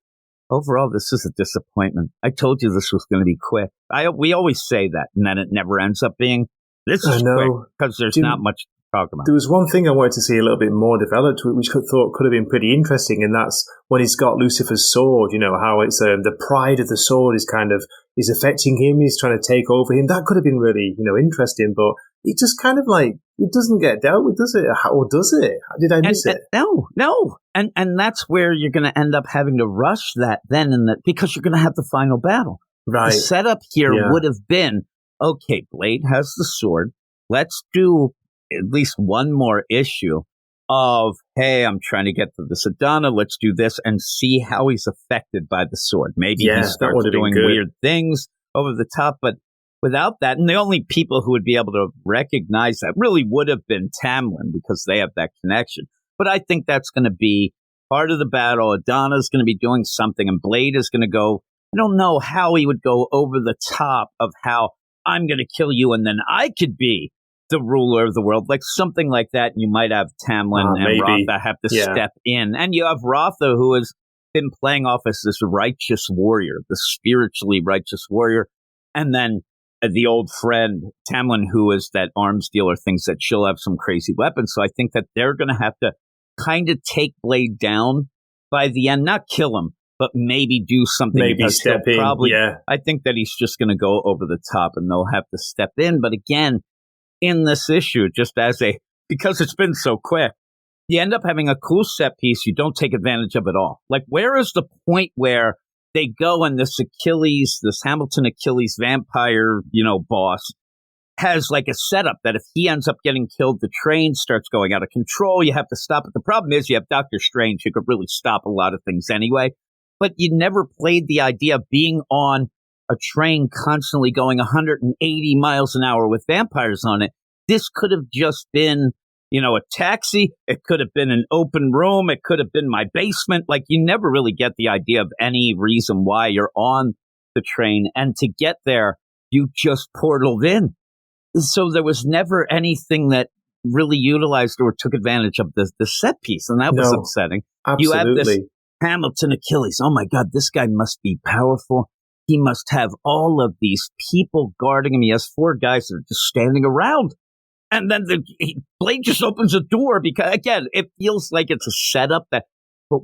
Speaker 3: overall, this is a disappointment. I told you this was going to be quick. We always say that, and then it never ends up being. This is quick because there's not much to talk about.
Speaker 6: There was one thing I wanted to see a little bit more developed, which I thought could have been pretty interesting, and that's when he's got Lucifer's sword. You know how it's the pride of the sword is affecting him. He's trying to take over him. That could have been really interesting, but it just kind of like it doesn't get dealt with, does it? Or does it? Did I miss it?
Speaker 3: No. And that's where you're going to end up having to rush that then, because you're going to have the final battle.
Speaker 6: Right.
Speaker 3: The setup here would have been, okay, Blade has the sword. Let's do at least one more issue of, hey, I'm trying to get to this Adana. Let's do this and see how he's affected by the sword. Maybe he starts doing weird things over the top, but without that, and the only people who would be able to recognize that really would have been Tamlin because they have that connection. But I think that's going to be part of the battle. Adana's going to be doing something, and Blade is going to go. I don't know how he would go over the top of how I'm going to kill you, and then I could be the ruler of the world, like something like that. And you might have Tamlin and Rotha have to step in, and you have Rotha, who has been playing off as this righteous warrior, the spiritually righteous warrior, and then the old friend Tamlin, who is that arms dealer, thinks that she'll have some crazy weapons. So I think that they're going to have to kind of take Blade down by the end, not kill him, but maybe do something.
Speaker 6: Maybe step in.
Speaker 3: I think that he's just going to go over the top, and they'll have to step in. But again, in this issue, because it's been so quick, you end up having a cool set piece you don't take advantage of at all. Like, where is the point where they go and this Hamilton Achilles vampire, boss has like a setup that if he ends up getting killed, the train starts going out of control. You have to stop it. The problem is you have Doctor Strange who could really stop a lot of things anyway. But you never played the idea of being on a train constantly going 180 miles an hour with vampires on it. This could have just been, a taxi. It could have been an open room. It could have been my basement. Like, you never really get the idea of any reason why you're on the train. And to get there, you just portaled in. So there was never anything that really utilized or took advantage of the set piece. And that was upsetting.
Speaker 6: Absolutely.
Speaker 3: You have this Hamilton Achilles. Oh my God, this guy must be powerful. He must have all of these people guarding him. He has 4 guys that are just standing around. And then Blade just opens a door because, again, it feels like it's a setup but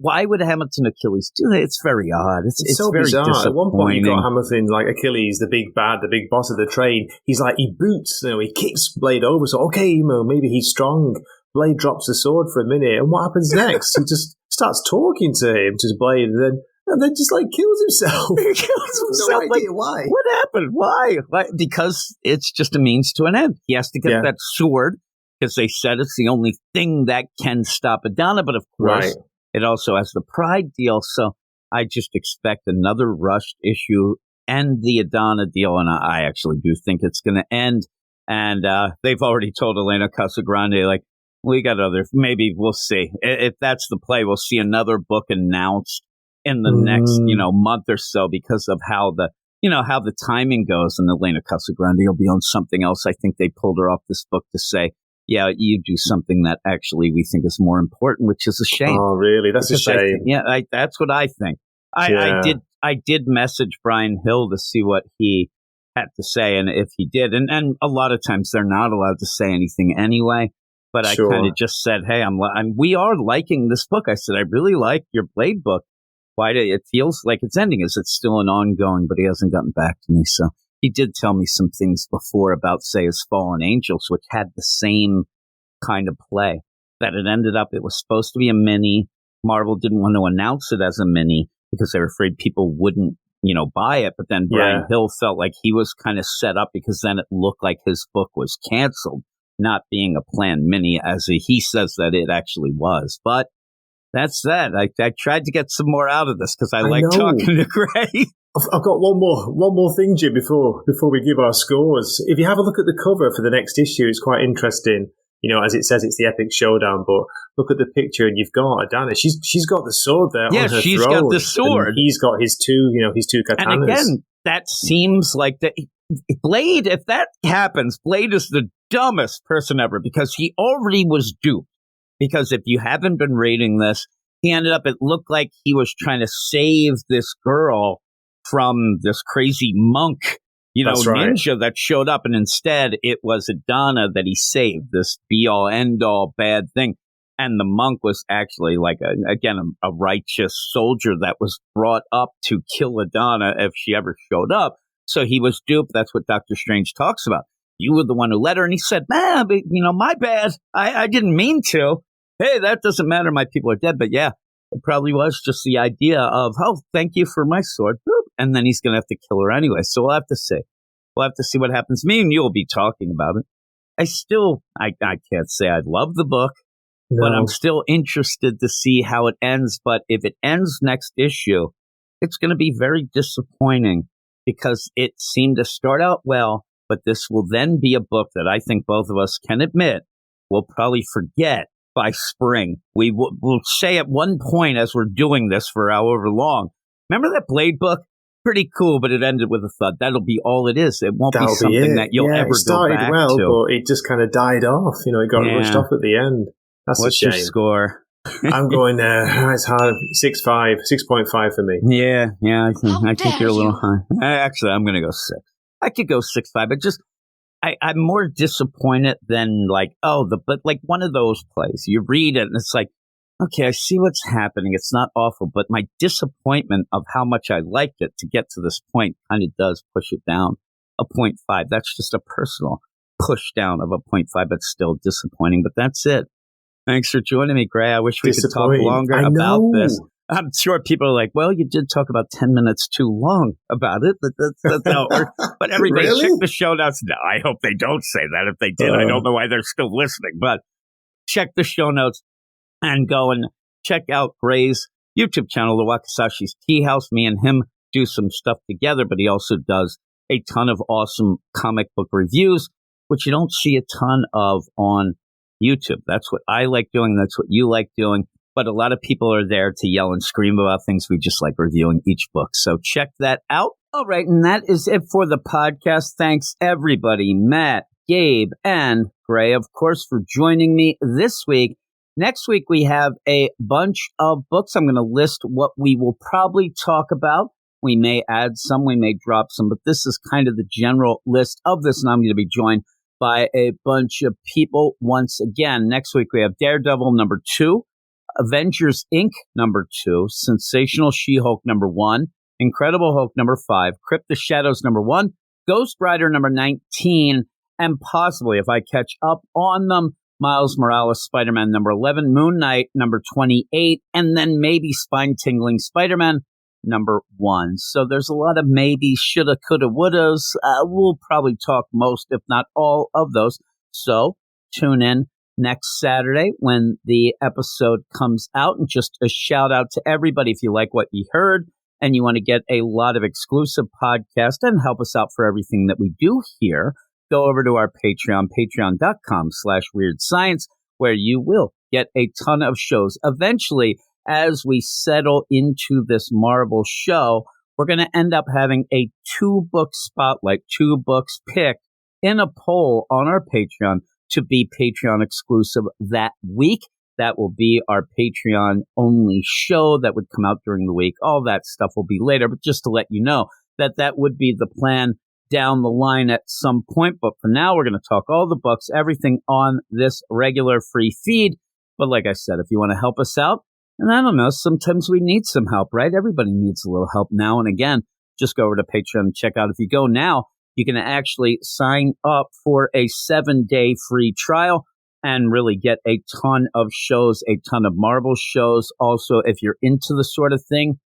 Speaker 3: why would Hamilton Achilles do that? It's very odd. It's
Speaker 6: so
Speaker 3: very
Speaker 6: bizarre. At one point, you got Hamilton, like Achilles, the big bad, the big boss of the train. He's like, he boots, he kicks Blade over. So, okay, maybe he's strong. Blade drops the sword for a minute. And what happens next? He just starts talking to him, to Blade, and then just like kills himself.
Speaker 3: He kills himself.
Speaker 6: No idea why.
Speaker 3: What happened? Why? Because it's just a means to an end. He has to get that sword because they said it's the only thing that can stop Adana. But of course, it also has the pride deal. So I just expect another rushed issue and the Adana deal. And I actually do think it's going to end. And they've already told Elena Casagrande, like, we got maybe we'll see. If that's the play, we'll see another book announced in the next, month or so because of how the timing goes. And Elena Casagrande will be on something else. I think they pulled her off this book to say, yeah, you do something that actually we think is more important, which is a shame.
Speaker 6: Oh, really? That's a shame.
Speaker 3: That's what I think. I did message Brian Hill to see what he had to say and if he did. And a lot of times they're not allowed to say anything anyway. But I kind of just said, hey, we are liking this book. I said, I really like your Blade book. Why do it feels like it's ending? Is it still an ongoing? But he hasn't gotten back to me. So he did tell me some things before about, say, his Fallen Angels, which had the same kind of play. That it was supposed to be a mini. Marvel didn't want to announce it as a mini because they were afraid people wouldn't, buy it. But then Brian Hill felt like he was kind of set up because then it looked like his book was canceled, not being a planned mini as he says that it actually was. But that's that. I tried to get some more out of this because I like talking to Gray.
Speaker 6: I've got one more thing, Jim, before we give our scores. If you have a look at the cover for the next issue, it's quite interesting. As it says, it's the epic showdown, but look at the picture and you've got Adana. She's got the sword there on her throne. Yeah, she's
Speaker 3: got the sword.
Speaker 6: He's got his two katanas.
Speaker 3: And again, that seems like that Blade, if that happens, Blade is the dumbest person ever because he already was duped. Because if you haven't been reading this, he ended up, it looked like he was trying to save this girl from this crazy monk, ninja that showed up. And instead, it was Adana that he saved, this be-all, end-all bad thing. And the monk was actually like, a righteous soldier that was brought up to kill Adana if she ever showed up. So he was duped. That's what Dr. Strange talks about. You were the one who led her. And he said, man, my bad. I didn't mean to. Hey, that doesn't matter. My people are dead. But yeah, it probably was just the idea of, oh, thank you for my sword. And then he's going to have to kill her anyway. So we'll have to see. We'll have to see what happens. Me and you will be talking about it. I can't say I love the book, but I'm still interested to see how it ends. But if it ends next issue, it's going to be very disappointing because it seemed to start out well, but this will then be a book that I think both of us can admit we'll probably forget by spring. We'll say at one point as we're doing this for however long, remember that Blade book? Pretty cool, but it ended with a thud. That'll be all it is. It won't be something that you'll ever go back to. It started well,
Speaker 6: but it just kind of died off. It got rushed off at the end. That's
Speaker 3: What's
Speaker 6: a shame.
Speaker 3: Your score?
Speaker 6: I'm going there. It's hard. 6.5 for me.
Speaker 3: Yeah. I think you're a little high. Actually, I'm going to go 6. I could go 6.5, but just I'm more disappointed than but one of those plays. You read it and it's like, okay, I see what's happening. It's not awful, but my disappointment of how much I liked it to get to this point kind of does push it down a 0.5. That's just a personal push down of a 0.5, but still disappointing. But that's it. Thanks for joining me, Gray. I wish we could talk longer about this. I'm sure people are like, well, you did talk about 10 minutes too long about it. But that's how it works. But everybody check the show notes. No, I hope they don't say that. If they did, I don't know why they're still listening. But check the show notes and go and check out Gray's YouTube channel, The Wakasashi's Tea House. Me and him do some stuff together, but he also does a ton of awesome comic book reviews, which you don't see a ton of on YouTube. That's what I like doing. That's what you like doing. But a lot of people are there to yell and scream about things. We just like reviewing each book. So check that out. All right. And that is it for the podcast. Thanks, everybody. Matt, Gabe, and Gray, of course, for joining me this week. Next week, we have a bunch of books. I'm going to list what we will probably talk about. We may add some, we may drop some, but this is kind of the general list of this. And I'm going to be joined by a bunch of people once again. Next week, we have Daredevil number 2, Avengers Inc. number 2, Sensational She-Hulk number 1, Incredible Hulk number 5, Crypt the Shadows number 1, Ghost Rider number 19, and possibly, if I catch up on them, Miles Morales Spider-Man number 11, Moon Knight number 28, and then maybe spine-tingling Spider-Man number 1. So there's a lot of maybe, shoulda, coulda, wouldas. We'll probably talk most, if not all, of those. So tune in next Saturday when the episode comes out. And just a shout out to everybody if you like what you heard and you want to get a lot of exclusive podcasts and help us out for everything that we do here. Go over to our Patreon, patreon.com/weirdscience, where you will get a ton of shows. Eventually, as we settle into this Marvel show, we're going to end up having a 2-book spotlight, 2 books picked in a poll on our Patreon to be Patreon exclusive that week. That will be our Patreon only show that would come out during the week. All that stuff will be later, but just to let you know that would be the plan down the line at some point. But for now, we're going to talk all the books, everything on this regular free feed. But like I said, if you want to help us out, and I don't know, sometimes we need some help, right? Everybody needs a little help now and again. Just go over to Patreon and check out. If you go now, you can actually sign up for a 7-day free trial and really get a ton of shows, a ton of Marvel shows. Also, if you're into the sort of thing,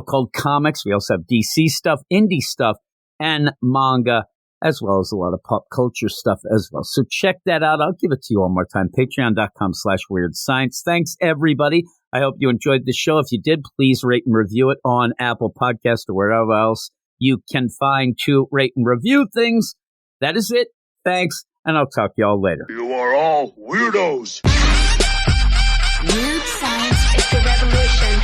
Speaker 3: called comics, we also have DC stuff, indie stuff, and manga, as well as a lot of pop culture stuff as well. So check that out. I'll give it to you one more time. Patreon.com/weirdscience. Thanks, everybody. I hope you enjoyed the show. If you did, please rate and review it on Apple Podcasts or wherever else you can find to rate and review things. That is it. Thanks, and I'll talk to y'all later.
Speaker 1: You are all weirdos.
Speaker 2: Weird science is the revolution.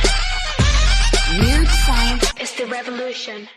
Speaker 2: Weird science is the revolution.